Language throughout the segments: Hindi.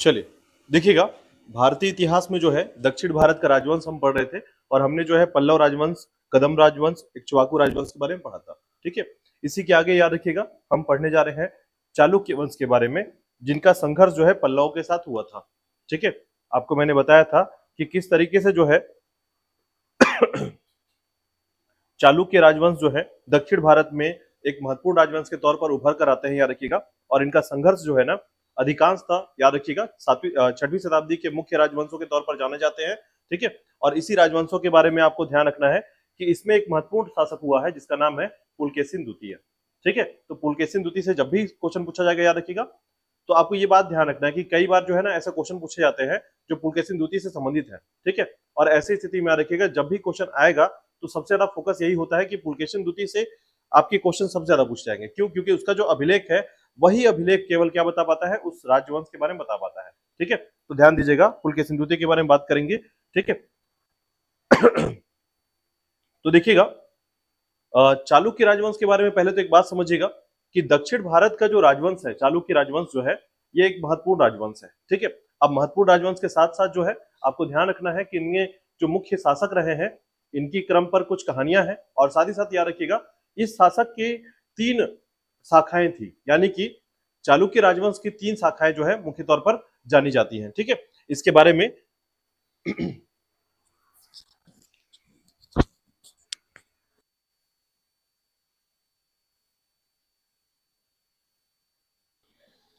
चलिए देखिएगा, भारतीय इतिहास में जो है दक्षिण भारत का राजवंश हम पढ़ रहे थे और हमने जो है पल्लव राजवंश, कदम राजवंश, इक्ष्वाकु राजवंश के बारे में पढ़ा था। ठीक है, इसी के आगे याद रखिएगा हम पढ़ने जा रहे हैं चालुक्य वंश के बारे में, जिनका संघर्ष जो है पल्लवों के साथ हुआ था। ठीक है, आपको मैंने बताया था कि किस तरीके से जो है चालुक्य राजवंश जो है दक्षिण भारत में एक महत्वपूर्ण राजवंश के तौर पर उभर कर आते हैं, याद रखिएगा। और इनका संघर्ष जो है ना अधिकांशतः याद रखिएगा 6वीं शताब्दी के मुख्य राजवंशों के तौर पर जाने जाते हैं। ठीक है, और इसी राजवंशों के बारे में आपको ध्यान रखना है कि इसमें एक महत्वपूर्ण शासक हुआ है जिसका नाम है पुलकेशिन द्वितीय। ठीक है, तो पुलकेशिन द्वितीय से जब भी क्वेश्चन पूछा जाएगा याद रखिएगा, तो आपको ये बात ध्यान रखना है कि कई बार जो है ना ऐसा क्वेश्चन पूछे जाते हैं जो पुलकेशिन द्वितीय से संबंधित है। ठीक है, और ऐसी स्थिति में याद रखिएगा जब भी क्वेश्चन आएगा तो सबसे ज्यादा फोकस यही होता है कि पुलकेशिन द्वितीय से आपके क्वेश्चन सबसे ज्यादा पूछ जाएंगे। क्यों? क्योंकि उसका जो अभिलेख है वही अभिलेख केवल क्या बता पाता है, उस राजवंश के बारे में बता पाता है। ठीक है, तो ध्यान दीजिएगा, पुलकेशिन द्वितीय के बारे में बात करेंगे। ठीक है तो देखिएगा, चालुक्य राजवंश के बारे में पहले तो एक बात समझिएगा कि दक्षिण भारत का जो राजवंश है, चालुक्य राजवंश जो है, ये एक महत्वपूर्ण राजवंश है। ठीक है, अब महत्वपूर्ण राजवंश के साथ साथ जो है आपको ध्यान रखना है कि इनमें जो मुख्य शासक रहे हैं इनकी क्रम पर कुछ कहानियां हैं, और साथ ही साथ याद रखिएगा इस शासक के 3 शाखाएं थी, यानी कि चालुक्य राजवंश की 3 शाखाएं जो है मुख्य तौर पर जानी जाती हैं। ठीक है, इसके बारे में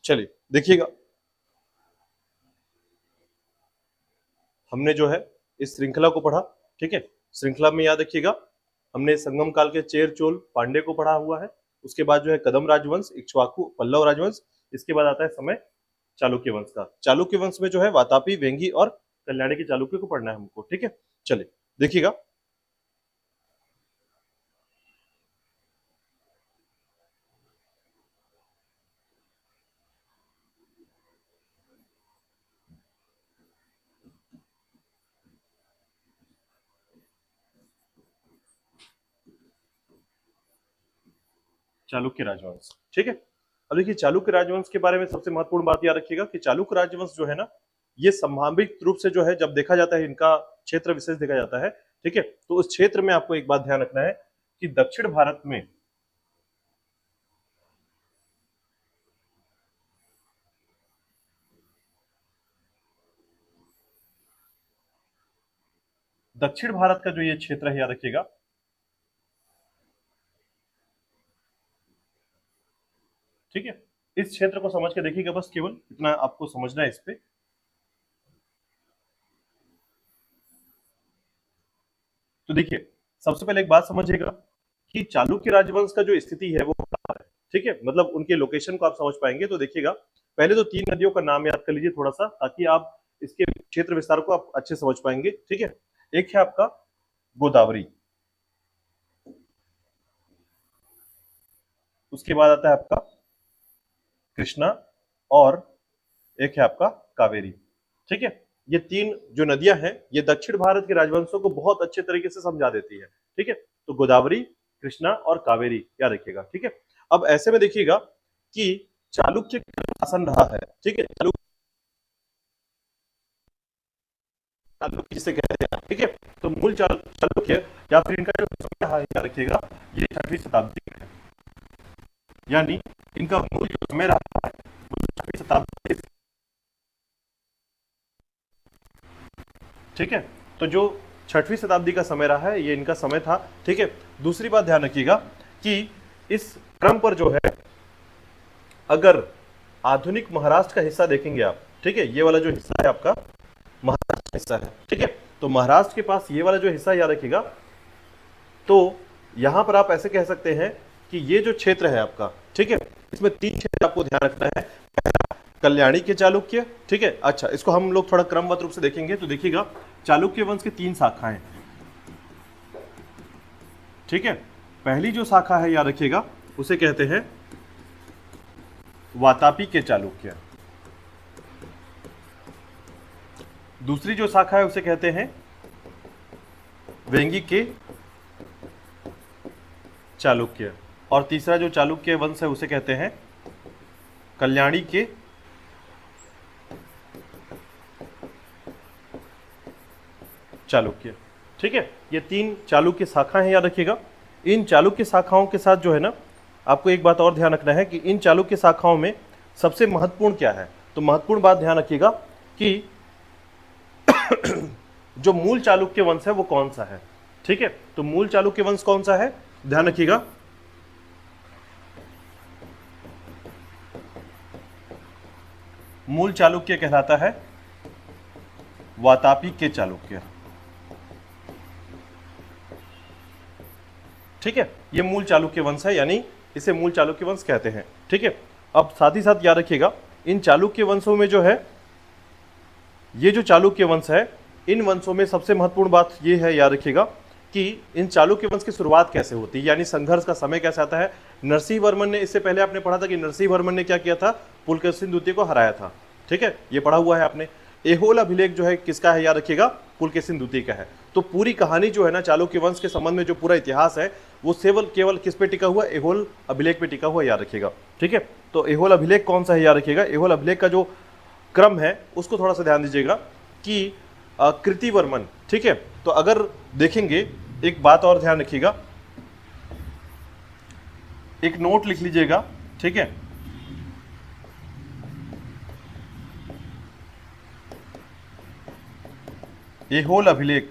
चलिए देखिएगा, हमने जो है इस श्रृंखला को पढ़ा। ठीक है, श्रृंखला में याद रखिएगा हमने संगम काल के चेर चोल पांडे को पढ़ा हुआ है, उसके बाद जो है कदम राजवंश, इक्ष्वाकु, पल्लव राजवंश, इसके बाद आता है समय चालुक्य वंश का। चालुक्य वंश में जो है वातापी, वेंगी और कल्याणी के चालुक्य को पढ़ना है हमको। ठीक है, चलिए देखिएगा, चालुक्य राजवंश। ठीक है, अब देखिए चालुक्य राजवंश के बारे में सबसे महत्वपूर्ण बात याद रखिएगा कि चालुक्य राजवंश जो है ना, ये संभावित रूप से जो है जब देखा जाता है, इनका क्षेत्र विशेष देखा जाता है। ठीक है, तो उस क्षेत्र में आपको एक बात ध्यान रखना है कि दक्षिण भारत में दक्षिण भारत का जो ये क्षेत्र है याद रखिएगा, ठीक है, इस क्षेत्र को समझ के देखिएगा, बस केवल इतना आपको समझना है इस पे। तो देखिए सबसे पहले एक बात समझिएगा कि चालुक्य राजवंश का जो स्थिति है वो कहाँ है। ठीक है, मतलब उनके लोकेशन को आप समझ पाएंगे। तो देखिएगा पहले तो 3 नदियों का नाम याद कर लीजिए थोड़ा सा, ताकि आप इसके क्षेत्र विस्तार को आप अच्छे समझ पाएंगे। ठीक है, एक है आपका गोदावरी, उसके बाद आता है आपका कृष्णा, और एक है आपका कावेरी। ठीक है, ये 3 जो नदियां हैं ये दक्षिण भारत के राजवंशों को बहुत अच्छे तरीके से समझा देती है। ठीक है, तो गोदावरी, कृष्णा और कावेरी याद रखिएगा। ठीक है, अब ऐसे में देखिएगा कि चालुक्य का शासन रहा है। ठीक है, चालुक्य जिसे कहते हैं। ठीक है, तो मूल चालुक्य या फिर इनका जो समय रहा है याद रखिएगा, ये 6वीं शताब्दी में है, यानी इनका मूल जो समय रहा है वो 6वीं शताब्दी। ठीक है, तो जो 6वीं शताब्दी का समय रहा है ये इनका समय था। ठीक है, दूसरी बात ध्यान रखिएगा कि इस क्रम पर जो है अगर आधुनिक महाराष्ट्र का हिस्सा देखेंगे आप, ठीक है, ये वाला जो हिस्सा है आपका महाराष्ट्र हिस्सा है। ठीक है, तो महाराष्ट्र के पास ये वाला जो हिस्सा याद रखिएगा, तो यहां पर आप ऐसे कह सकते हैं कि ये जो क्षेत्र है आपका, ठीक है, इसमें 3 क्षेत्र आपको ध्यान रखना है। कल्याणी के चालुक्य, ठीक है, अच्छा इसको हम लोग थोड़ा क्रमबद्ध रूप से देखेंगे। तो देखिएगा चालुक्य वंश की 3 शाखाएं। ठीक है, पहली जो शाखा है याद रखिएगा उसे कहते हैं वातापी के चालुक्य, दूसरी जो शाखा है उसे कहते हैं वेंगी के चालुक्य, और तीसरा जो चालुक्य वंश है उसे कहते हैं कल्याणी के चालुक्य। ठीक है, ये 3 चालुक्य शाखाएं हैं, याद रखिएगा। इन चालुक्य शाखाओं के साथ जो है ना, आपको एक बात और ध्यान रखना है कि इन चालुक्य शाखाओं में सबसे महत्वपूर्ण क्या है। तो महत्वपूर्ण बात ध्यान रखिएगा कि जो मूल चालुक्य वंश है वो कौन सा है। ठीक है, तो मूल चालुक्य वंश कौन सा है, ध्यान रखिएगा। मूल चालुक्य कहलाता है वातापी के चालुक्य। ठीक है, ये मूल चालुक्य वंश है, यानी इसे मूल चालुक्य वंश कहते हैं। ठीक है, अब साथ ही साथ याद रखिएगा, इन चालुक्य वंशों में जो है, ये जो चालुक्य वंश है, इन वंशों में सबसे महत्वपूर्ण बात ये है, याद रखिएगा, कि इन चालुक्य वंश की शुरुआत कैसे होती है, यानी संघर्ष का समय कैसे आता है। नरसिंह वर्मन ने, इससे पहले आपने पढ़ा था कि नरसिंह वर्मन ने क्या किया था, पुलकेशिन द्वितीय को हराया था। ठीक है, ये पढ़ा हुआ है आपने। एहोल अभिलेख जो है किसका है, याद रखिएगा, पुलकेशिन द्वितीय का है। तो पूरी कहानी जो है ना चालुक्य वंश के संबंध में, जो पूरा इतिहास है वो केवल किस पे टिका हुआ, एहोल अभिलेख पे टिका हुआ, याद रखिएगा। ठीक है, तो एहोल अभिलेख कौन सा है, याद रखिएगा। एहोल अभिलेख का जो क्रम है उसको थोड़ा सा ध्यान दीजिएगा कि कृतिवर्मन। ठीक है, तो अगर देखेंगे, एक बात और ध्यान रखिएगा, एक नोट लिख लीजिएगा। ठीक है, एहोल अभिलेख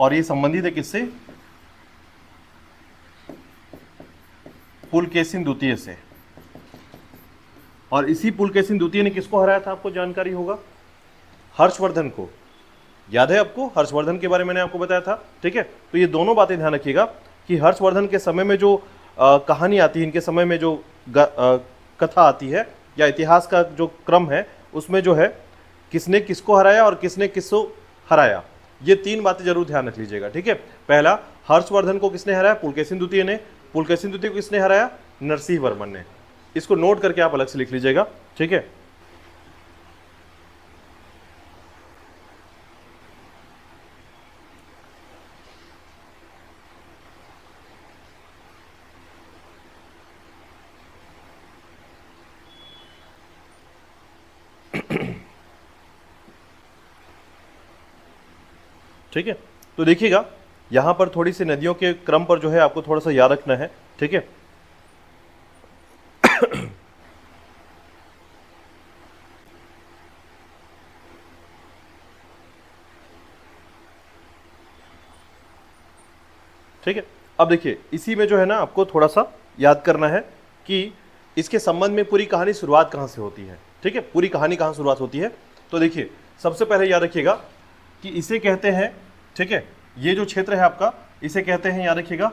और ये संबंधित है किससे, पुलकेशिन द्वितीय से। और इसी पुलकेशिन द्वितीय ने किसको हराया था, आपको जानकारी होगा, हर्षवर्धन को। याद है आपको, हर्षवर्धन के बारे में मैंने आपको बताया था। ठीक है, तो ये दोनों बातें ध्यान रखिएगा कि हर्षवर्धन के समय में जो कहानी आती है, इनके समय में जो कथा आती है या इतिहास का जो क्रम है, उसमें जो है किसने किसको हराया और किसने किसको हराया, ये 3 बातें जरूर ध्यान रख लीजिएगा। ठीक है, पहला, हर्षवर्धन को किसने हराया, पुलकेशिन द्वितीय ने। पुलकेशिन द्वितीय को किसने हराया, नरसिंह वर्मन ने। इसको नोट करके आप अलग से लिख लीजिएगा। ठीक है, ठीक है, तो देखिएगा यहां पर थोड़ी सी नदियों के क्रम पर जो है आपको थोड़ा सा याद रखना है। ठीक है, ठीक है, अब देखिए इसी में जो है ना आपको थोड़ा सा याद करना है कि इसके संबंध में पूरी कहानी शुरुआत कहां से होती है। ठीक है, पूरी कहानी कहां शुरुआत होती है, तो देखिए सबसे पहले याद रखिएगा कि इसे कहते हैं, ठीक है, ये जो क्षेत्र है आपका, इसे कहते हैं, याद रखिएगा,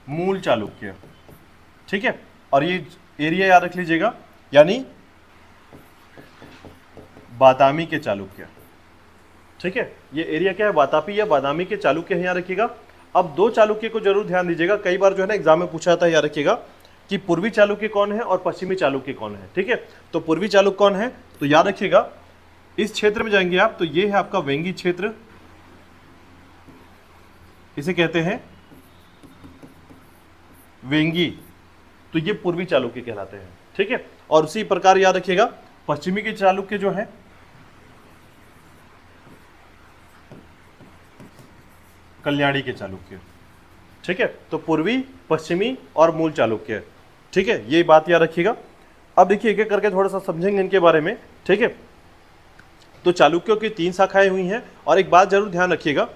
मूल चालुक्य। ठीक है, और ये एरिया याद रख लीजिएगा, यानी बादामी के चालुक्य। ठीक है, ये एरिया क्या है, वातापी या बादामी के चालुक्य है, याद रखिएगा। अब 2 चालुक्य को जरूर ध्यान दीजिएगा, कई बार जो है ना एग्जाम में पूछा जाता है, याद रखिएगा, कि पूर्वी चालुक्य कौन है और पश्चिमी चालुक्य कौन है। ठीक है, तो पूर्वी चालुक्य कौन है, तो याद रखिएगा, इस क्षेत्र में जाएंगे आप तो ये है आपका वेंगी क्षेत्र, इसे कहते हैं वेंगी, तो ये पूर्वी चालुक्य कहलाते हैं। ठीक है, और उसी प्रकार याद रखिएगा पश्चिमी के चालुक्य जो है कल्याणी के चालुक्य। ठीक है, तो पूर्वी, पश्चिमी और मूल चालुक्य। ठीक है, ये बात याद रखिएगा। अब देखिए एक एक करके थोड़ा सा समझेंगे इनके बारे में। ठीक है, तो चालुक्यों की 3 शाखाएं हुई हैं, और एक बात जरूर ध्यान रखिएगा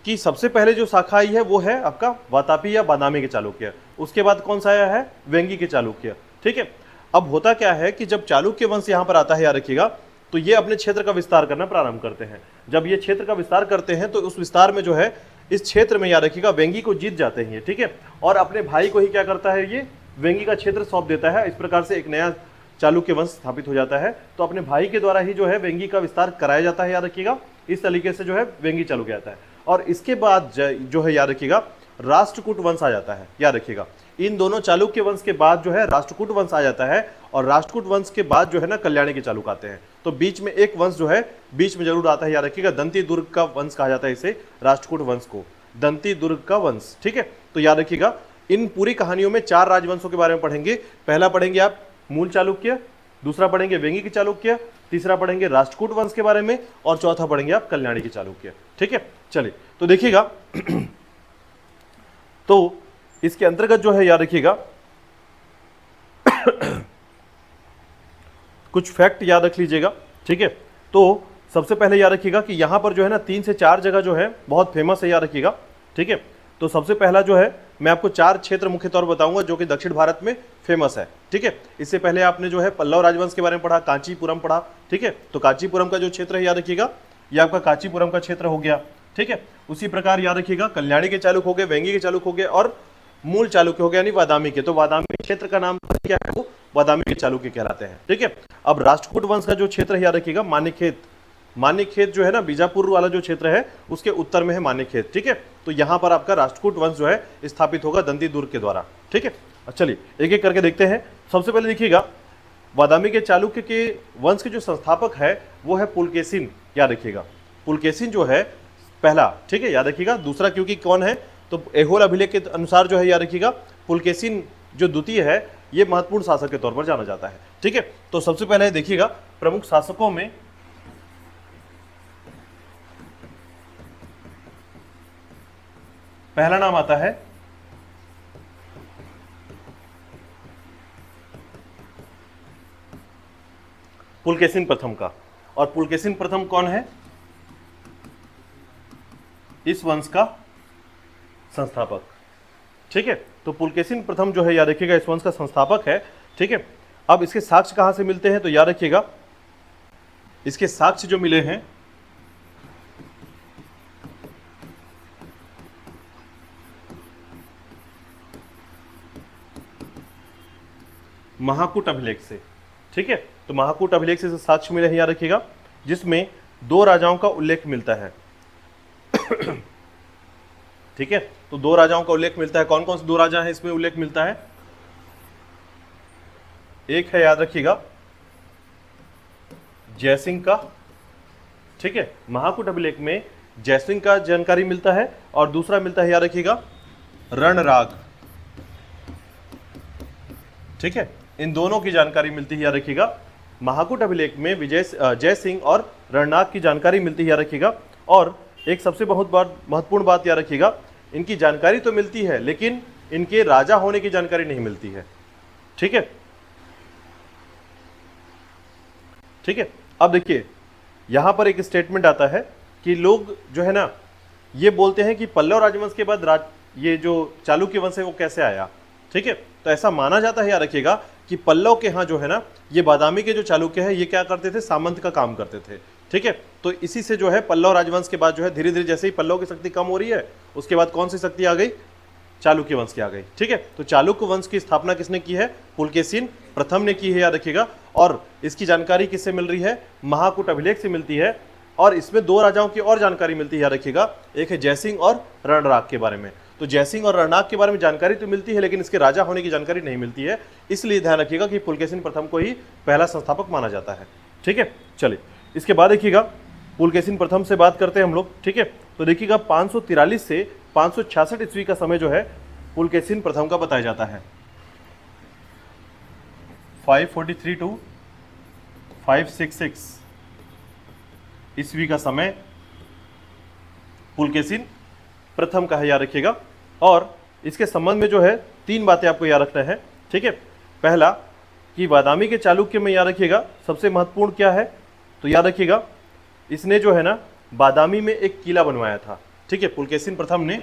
कि सबसे पहले जो शाखा आई है वो है आपका वातापी या बादामी के चालुक्य, उसके बाद कौन सा आया है, वेंगी के चालुक्य। ठीक है, अब होता क्या है कि जब चालुक्य वंश यहाँ पर आता है, याद रखिएगा, तो ये अपने क्षेत्र का विस्तार करना प्रारंभ करते हैं। जब ये क्षेत्र का विस्तार करते हैं तो उस विस्तार में जो है इस क्षेत्र में, याद रखिएगा, वेंगी को जीत जाते हैं। ठीक है, और अपने भाई को ही क्या करता है, ये वेंगी का क्षेत्र सौंप देता है। इस प्रकार से एक नया चालुक्य वंश स्थापित हो जाता है। तो अपने भाई के द्वारा ही जो है वेंगी का विस्तार कराया जाता है, याद रखिएगा। इस तरीके से जो है वेंगी चालुक्य आता है, और इसके बाद जो है याद रखिएगा राष्ट्रकूट वंश आ जाता है। याद रखिएगा इन दोनों चालुक्य वंश के बाद जो है राष्ट्रकूट वंश आ जाता है, और राष्ट्रकूट वंश के बाद जो है ना कल्याणी के चालुक्य आते हैं। तो बीच में एक वंश जो है बीच में जरूर आता है, याद रखिएगा, दंती दुर्ग का वंश कहा जाता है इसे, राष्ट्रकूट वंश को दंती दुर्ग का वंश। ठीक है, तो याद रखिएगा इन पूरी कहानियों में 4 राजवंशों के बारे में पढ़ेंगे। पहला पढ़ेंगे आप मूल चालुक्य, दूसरा पढ़ेंगे वेंगी की चालुक्य, तीसरा पढ़ेंगे राष्ट्रकूट वंश के बारे में, और चौथा पढ़ेंगे आप कल्याणी की चालुक्य। ठीक है, चलिए तो देखिएगा तो इसके अंतर्गत जो है याद रखिएगा कुछ फैक्ट याद रख लीजिएगा। ठीक है, तो सबसे पहले याद रखिएगा कि यहां पर जो है ना 3 से 4 जगह जो है बहुत फेमस है, याद रखिएगा। ठीक है, तो सबसे पहला जो है मैं आपको 4 क्षेत्र मुख्य तौर पर बताऊंगा जो कि दक्षिण भारत में फेमस है। ठीक है, इससे पहले आपने जो है पल्लव राजवंश के बारे में पढ़ा, कांचीपुरम पढ़ा। ठीक है, तो कांचीपुरम का जो क्षेत्र है याद रखिएगा, ये आपका कांचीपुरम का क्षेत्र हो गया। ठीक है, उसी प्रकार याद रखिएगा कल्याणी के चालुक्य हो गए, वेंगी के चालुक्य हो गए, और मूल चालुक्य हो गया यानी बादामी के। तो बादामी क्षेत्र का नाम क्या है, वो बादामी के चालुक्य कहलाते हैं। ठीक है, अब राष्ट्रकूट वंश का जो क्षेत्र है याद रखिएगा मान्यखेत। मान्यखेत जो है ना बीजापुर वाला जो क्षेत्र है उसके उत्तर में है मान्यखेत। ठीक है, तो यहां पर आपका राष्ट्रकूट वंश जो है स्थापित होगा दंती दुर्ग के द्वारा। ठीक है, चलिए एक एक करके देखते हैं। सबसे पहले देखिएगा बादामी के चालुक्य के वंश के जो संस्थापक है वो है पुलकेशिन, याद रखिएगा। पुलकेशिन जो है पहला, ठीक है, याद रखिएगा। दूसरा क्योंकि कौन है, तो ऐहोल अभिलेख के अनुसार जो है याद रखिएगा पुलकेशिन जो द्वितीय है ये महत्वपूर्ण शासक के तौर पर जाना जाता है। ठीक है, तो सबसे पहले देखिएगा प्रमुख शासकों में पहला नाम आता है पुलकेशिन प्रथम का। और पुलकेशिन प्रथम कौन है, इस वंश का संस्थापक। ठीक है, तो पुलकेशिन प्रथम जो है याद रखिएगा इस वंश का संस्थापक है। ठीक है, अब इसके साक्ष्य कहां से मिलते हैं, तो याद रखिएगा इसके साक्ष्य जो मिले हैं महाकूट अभिलेख से। ठीक है, तो महाकूट अभिलेख से साक्ष्य मिले हैं, याद रखिएगा, जिसमें 2 राजाओं का उल्लेख मिलता है। ठीक है, तो 2 राजाओं का उल्लेख मिलता है। कौन कौन से 2 राजा हैं इसमें उल्लेख मिलता है, एक है याद रखिएगा जयसिंह का। ठीक है, महाकूट अभिलेख में जयसिंह का जानकारी मिलता है, और दूसरा मिलता है याद रखिएगा रणराग। ठीक है, इन दोनों की जानकारी मिलती है, याद रखिएगा। महाकूट अभिलेख में जयसिंह और रणनाग की जानकारी मिलती है, याद रखिएगा। और एक सबसे बहुत महत्वपूर्ण बात याद रखिएगा, इनकी जानकारी तो मिलती है लेकिन इनके राजा होने की जानकारी नहीं मिलती है। ठीक है, ठीक है, अब देखिए यहां पर एक स्टेटमेंट आता है कि लोग जो है ना ये बोलते हैं कि पल्लव राजवंश के बाद ये जो चालुक्य वंश है वो कैसे आया। ठीक है, तो ऐसा माना जाता है, याद रखिएगा, कि पल्लव के यहाँ जो है ना ये बादामी के जो चालुक्य है ये क्या करते थे, सामंत का काम करते थे। ठीक है, तो इसी से जो है पल्लव राजवंश के बाद जो है धीरे धीरे जैसे ही पल्लव की शक्ति कम हो रही है उसके बाद कौन सी शक्ति आ गई, चालुक्य वंश की आ गई। ठीक है, तो चालुक्य वंश की स्थापना किसने की है, पुलकेशिन प्रथम ने की है, याद रखिएगा। और इसकी जानकारी किससे मिल रही है, महाकूट अभिलेख से मिलती है। और इसमें 2 राजाओं की और जानकारी मिलती है, याद रखिएगा, एक है जयसिंह और रणराग के बारे में। तो जयसिंह और रणनाग के बारे में जानकारी तो मिलती है लेकिन इसके राजा होने की जानकारी नहीं मिलती है, इसलिए ध्यान रखिएगा कि पुलकेशिन प्रथम को ही पहला संस्थापक माना जाता है। ठीक है, चलिए इसके बाद देखिएगा पुलकेशिन प्रथम से बात करते हैं हम लोग। ठीक है, तो देखिएगा 543 से 566 ईस्वी का समय जो है पुलकेशिन प्रथम का बताया जाता है। 543 टू 566 ईस्वी का समय पुलकेशिन प्रथम का है, याद रखिएगा। और इसके संबंध में जो है 3 बातें आपको याद रखना है। ठीक है, पहला कि बादामी के चालुक्य में याद रखिएगा सबसे महत्वपूर्ण क्या है, तो याद रखिएगा इसने जो है ना बादामी में एक किला बनवाया था। ठीक है, पुलकेशिन प्रथम ने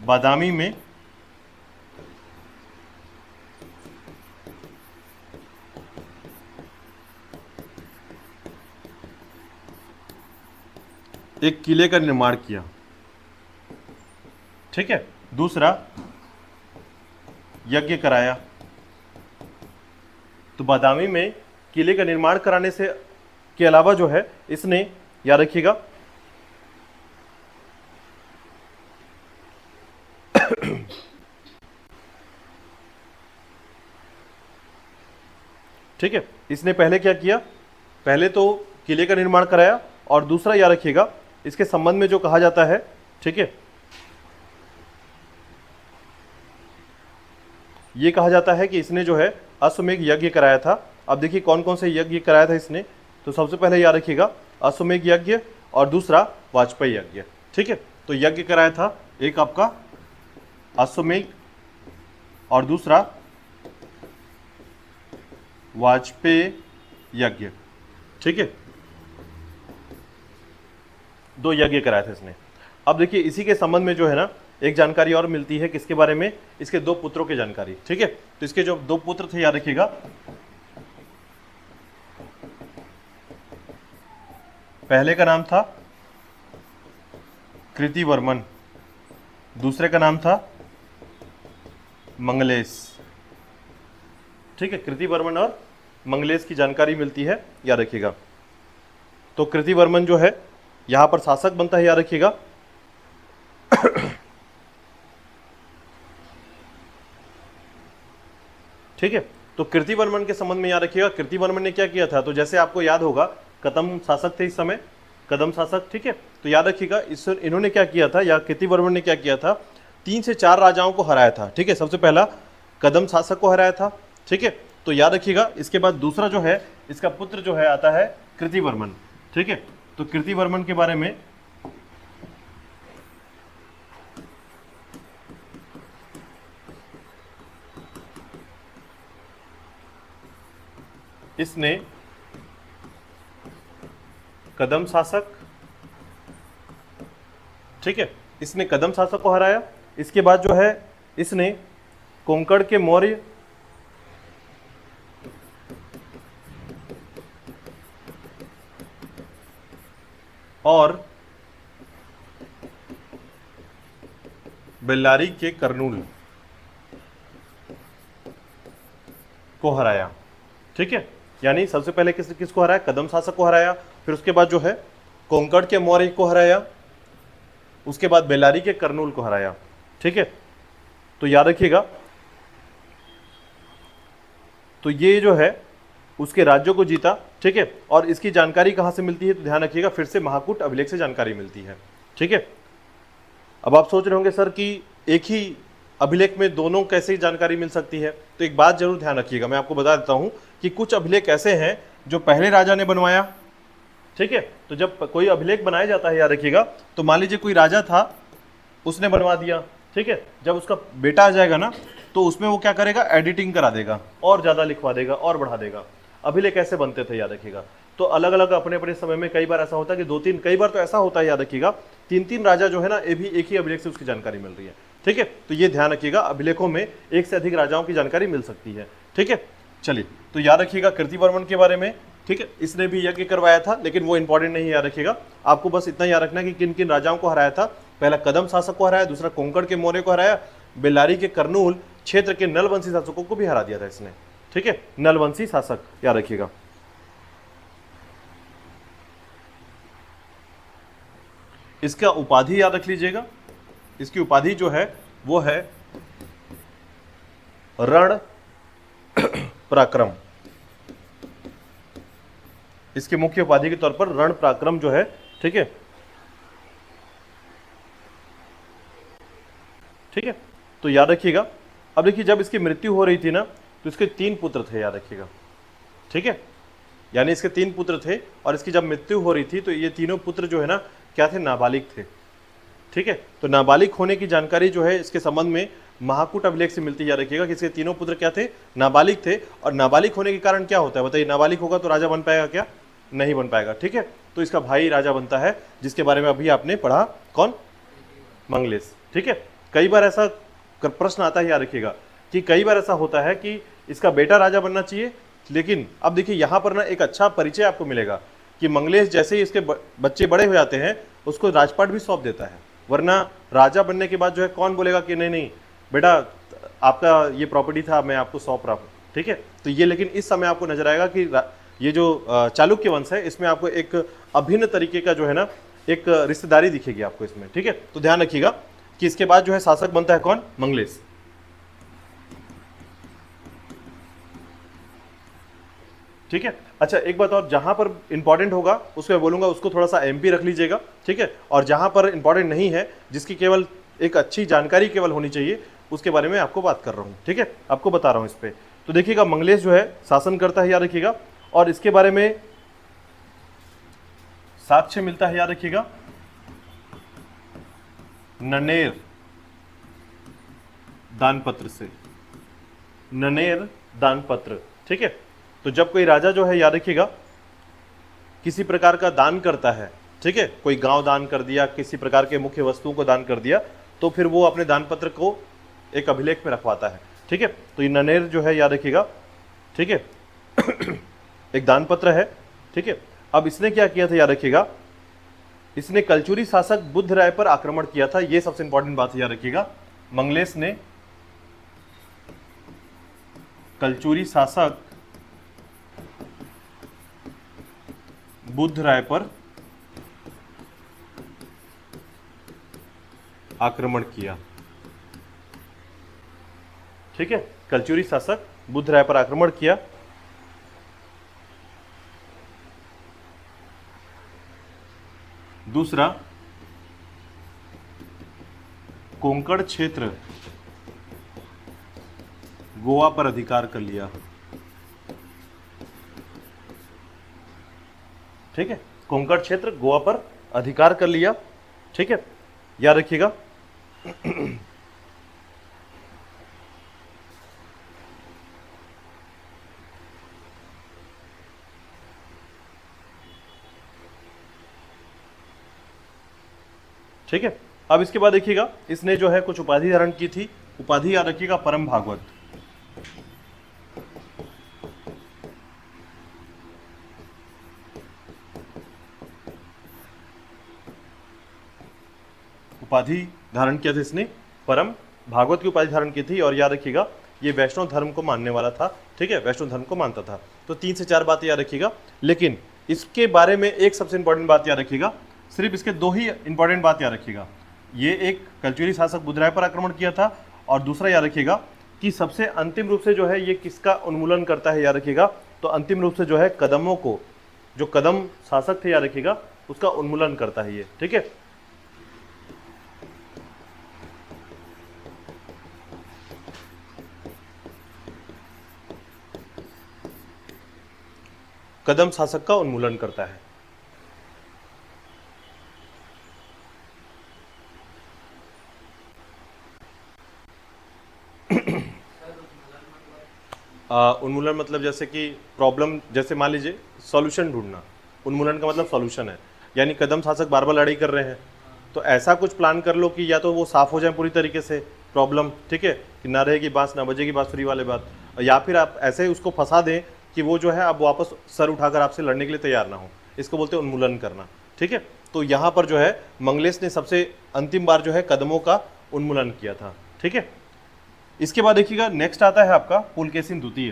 बादामी में एक किले का निर्माण किया। ठीक है, दूसरा यज्ञ कराया। तो बादामी में किले का निर्माण कराने से के अलावा जो है इसने, याद रखिएगा, ठीक है, इसने पहले क्या किया, पहले तो किले का निर्माण कराया, और दूसरा याद रखिएगा इसके संबंध में जो कहा जाता है, ठीक है, ये कहा जाता है कि इसने जो है अश्वमेध यज्ञ कराया था। अब देखिए कौन कौन से यज्ञ कराया था इसने, तो सबसे पहले याद रखिएगा अश्वमेध यज्ञ, और दूसरा वाजपेयी यज्ञ, ठीक है। तो यज्ञ कराया था एक आपका अश्वमेध और दूसरा वाजपेयी यज्ञ, ठीक है, 2 यज्ञ कराया था इसने। अब देखिए इसी के संबंध में जो है ना एक जानकारी और मिलती है, किसके बारे में, इसके 2 पुत्रों की जानकारी, ठीक है। तो इसके जो 2 पुत्र थे याद रखिएगा, पहले का नाम था कृतिवर्मन, दूसरे का नाम था मंगलेश, ठीक है। कृतिवर्मन और मंगलेश की जानकारी मिलती है, याद रखिएगा। तो कृतिवर्मन जो है यहां पर शासक बनता है, याद रखिएगा। ठीक है, तो कृतिवर्मन के संबंध में याद रखिएगा कृतिवर्मन ने क्या किया था, तो जैसे आपको याद होगा कदम शासक थे इस समय, कदम शासक, ठीक है। तो याद रखिएगा इस इन्होंने क्या किया था, या कृतिवर्मन ने क्या किया था, 3 से 4 राजाओं को हराया था, ठीक है। सबसे पहला कदम शासक को हराया था, ठीक है। तो याद रखिएगा इसके बाद दूसरा जो है इसका पुत्र जो है आता है कृतिवर्मन, ठीक है। तो कृतिवर्मन के बारे में इसने कदम शासक, ठीक है, इसने कदम शासक को हराया। इसके बाद जो है इसने कोंकण के मौर्य और बेल्लारी के कर्नूल को हराया, ठीक है। यानी सबसे पहले किसको हराया, कदम शासक को हराया, फिर उसके बाद जो है कोंकण के मौर्य को हराया, उसके बाद बेल्लारी के कर्नूल को हराया, ठीक है। तो याद रखिएगा तो ये जो है उसके राज्यों को जीता, ठीक है। और इसकी जानकारी कहां से मिलती है, तो ध्यान रखिएगा फिर से महाकूट अभिलेख से जानकारी मिलती है, ठीक है। अब आप सोच रहे होंगे सर कि एक ही अभिलेख में दोनों कैसे जानकारी मिल सकती है, तो एक बात जरूर ध्यान रखिएगा, मैं आपको बता देता हूं कि कुछ अभिलेख ऐसे हैं जो पहले राजा ने बनवाया, ठीक है। तो जब कोई अभिलेख बनाया जाता है याद रखिएगा, तो मान लीजिए कोई राजा था उसने बनवा दिया, ठीक है। जब उसका बेटा आ जाएगा ना तो उसमें वो क्या करेगा, एडिटिंग करा देगा और ज़्यादा लिखवा देगा और बढ़ा देगा। अभिलेख ऐसे बनते थे याद रखिएगा। तो अलग अलग अपने अपने समय में कई बार ऐसा होता है कि 2-3, कई बार तो ऐसा होता है याद रखिएगा 3-3 राजा जो है ना ये भी एक ही अभिलेख से उसकी जानकारी मिल रही है, ठीक है। तो ये ध्यान रखिएगा अभिलेखों में एक से अधिक राजाओं की जानकारी मिल सकती है, ठीक है। चलिए तो याद रखिएगा कृतिवर्मन के बारे में, ठीक है। इसने भी यज्ञ करवाया था लेकिन वो इंपॉर्टेंट नहीं, याद रखिएगा। आपको बस इतना याद रखना कि किन किन राजाओं को हराया था, पहला कदम शासक को हराया, दूसरा कोंकण के मौर्य को हराया, बेल्लारी के कर्नूल क्षेत्र के नलवंशी शासकों को भी हरा दिया था इसने, ठीक है। नलवंशी शासक याद रखिएगा। इसका उपाधि याद रख लीजिएगा, इसकी उपाधि जो है वो है रण पराक्रम। इसके मुख्य उपाधि के तौर पर रण पराक्रम जो है, ठीक है, ठीक है। तो याद रखिएगा अब देखिए जब इसकी मृत्यु हो रही थी ना तो इसके 3 पुत्र थे, याद रखिएगा, ठीक है। यानी इसके 3 पुत्र थे और इसकी जब मृत्यु हो रही थी तो ये तीनों पुत्र जो है ना क्या थे, नाबालिग थे, ठीक है। तो नाबालिग होने की जानकारी जो है इसके संबंध में महाकूट अभिलेख से मिलती, याद रखिएगा कि इसके तीनों पुत्र क्या थे, नाबालिग थे। और नाबालिग होने के कारण क्या होता है बताइए, नाबालिग होगा तो राजा बन पाएगा क्या, नहीं बन पाएगा, ठीक है। तो इसका भाई राजा बनता है जिसके बारे में अभी आपने पढ़ा, कौन, मंगलेश, ठीक है। कई बार ऐसा प्रश्न आता है, याद रखिएगा कि कई बार ऐसा होता है कि इसका बेटा राजा बनना चाहिए, लेकिन अब देखिए यहाँ पर ना एक अच्छा परिचय आपको मिलेगा कि मंगलेश जैसे ही इसके बच्चे बड़े हो जाते हैं उसको राजपाट भी सौंप देता है, वरना राजा बनने के बाद जो है कौन बोलेगा कि नहीं नहीं बेटा आपका ये प्रॉपर्टी था मैं आपको सौंप रहा हूँ, ठीक है। तो ये लेकिन इस समय आपको नजर आएगा कि ये जो चालुक्य वंश है इसमें आपको एक अभिन्न तरीके का जो है ना एक रिश्तेदारी दिखेगी आपको इसमें, ठीक है। तो ध्यान रखिएगा कि इसके बाद जो है शासक बनता है कौन, मंगलेश, ठीक है। अच्छा एक बात और, जहां पर इंपॉर्टेंट होगा उसको मैं बोलूंगा उसको थोड़ा सा एमपी रख लीजिएगा, ठीक है। और जहां पर इंपॉर्टेंट नहीं है, जिसकी केवल एक अच्छी जानकारी केवल होनी चाहिए, उसके बारे में आपको बात कर रहा हूं, ठीक है, आपको बता रहा हूं इस पे। तो देखिएगा मंगलेश जो है शासन करता है, याद रखिएगा। और इसके बारे में साक्ष्य मिलता है, याद रखिएगा, ननेर दानपत्र से, ननेर दानपत्र, ठीक है। तो जब कोई राजा जो है, याद रखिएगा, किसी प्रकार का दान करता है, ठीक है, कोई गांव दान कर दिया, किसी प्रकार के मुख्य वस्तुओं को दान कर दिया, तो फिर वो अपने दान पत्र को एक अभिलेख में रखवाता है, ठीक है। तो ये ननेर जो है, याद रखिएगा, ठीक है, एक दान पत्र है, ठीक है। अब इसने क्या किया था, याद रखिएगा, इसने कलचुरी शासक बुद्ध राय पर आक्रमण किया था, ये सबसे इंपॉर्टेंट बात है, याद रखिएगा। मंगलेश ने कलचुरी शासक बुद्ध राय पर आक्रमण किया, ठीक है। कलचुरी शासक बुद्ध राय पर आक्रमण किया। दूसरा, कोंकण क्षेत्र गोवा पर अधिकार कर लिया, ठीक है, कोंकण क्षेत्र गोवा पर अधिकार कर लिया, ठीक है, याद रखिएगा। ठीक है। अब इसके बाद देखिएगा, इसने जो है कुछ उपाधि धारण की थी, उपाधि याद रखिएगा, परम भागवत, उपाधि धारण किया था इसने, परम भागवत की उपाधि धारण की थी। और याद रखिएगा, ये वैष्णव धर्म को मानने वाला था, ठीक है, वैष्णव धर्म को मानता था। तो 3 से 4 बातें याद रखिएगा, लेकिन इसके बारे में एक सबसे इंपॉर्टेंट बात याद रखिएगा, सिर्फ इसके 2 ही इंपॉर्टेंट बात याद रखिएगा। ये एक कलचुरी शासक बुद्ध राय पर आक्रमण किया था, और दूसरा याद रखिएगा कि सबसे अंतिम रूप से जो है ये किसका उन्मूलन करता है, याद रखिएगा। तो अंतिम रूप से जो है कदमों को, जो कदम शासक थे, याद रखिएगा, उसका उन्मूलन करता है ये, ठीक है। कदम शासक का उन्मूलन करता है। उन्मूलन मतलब जैसे कि प्रॉब्लम, जैसे मान लीजिए सॉल्यूशन ढूंढना, उन्मूलन का मतलब सॉल्यूशन है। यानी कदम शासक बार बार लड़ाई कर रहे हैं, तो ऐसा कुछ प्लान कर लो कि या तो वो साफ हो जाए पूरी तरीके से प्रॉब्लम, ठीक है, कि ना रहेगी बांस ना बजेगी बांसुरी वाले बात, या फिर आप ऐसे ही उसको फंसा दें कि वो जो है अब वापस सर उठाकर आपसे लड़ने के लिए तैयार ना हो। इसको बोलते हैं उन्मूलन करना, ठीक है। तो यहाँ पर जो है मंगलेश ने सबसे अंतिम बार जो है कदमों का उन्मूलन किया था, ठीक है। इसके बाद देखिएगा नेक्स्ट आता है आपका पुलकेशिन द्वितीय।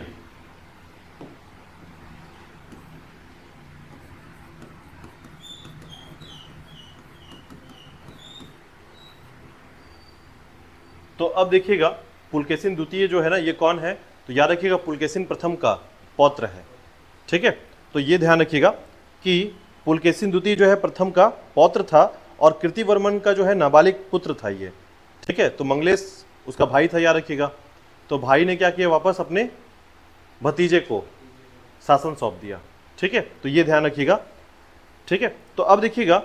तो अब देखिएगा पुलकेशिन द्वितीय जो है ना, ये कौन है, तो याद रखिएगा पुलकेशिन प्रथम का पौत्र है, ठीक है। तो ये ध्यान रखिएगा कि पुलकेशिन द्वितीय जो है प्रथम का पौत्र था, और कीर्तिवर्मन का जो है नाबालिग पुत्र था ये, ठीक है। तो मंगलेश उसका भाई था, याद रखिएगा। तो भाई ने क्या किया, वापस अपने भतीजे को शासन सौंप दिया, ठीक है। तो ये ध्यान रखिएगा, ठीक है। तो अब देखिएगा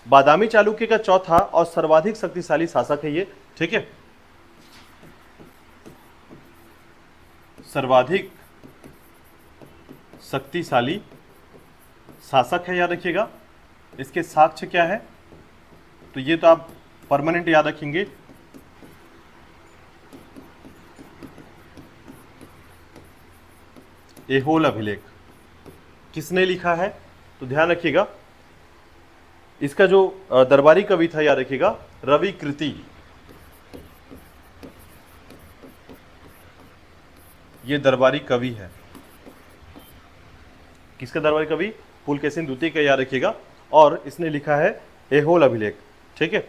बादामी चालुक्य का चौथा और सर्वाधिक शक्तिशाली शासक है ये, ठीक है, सर्वाधिक शक्तिशाली शासक है, याद रखिएगा। इसके साक्ष्य क्या है, तो ये तो आप परमानेंट याद रखेंगे, एहोल अभिलेख। किसने लिखा है, तो ध्यान रखिएगा, इसका जो दरबारी कवि था, याद रखिएगा, रवि कृति, ये दरबारी कवि है। किसका दरबारी कवि, पुलकेशिन द्वितीय का, याद रखिएगा। और इसने लिखा है एहोल अभिलेख, ठीक है।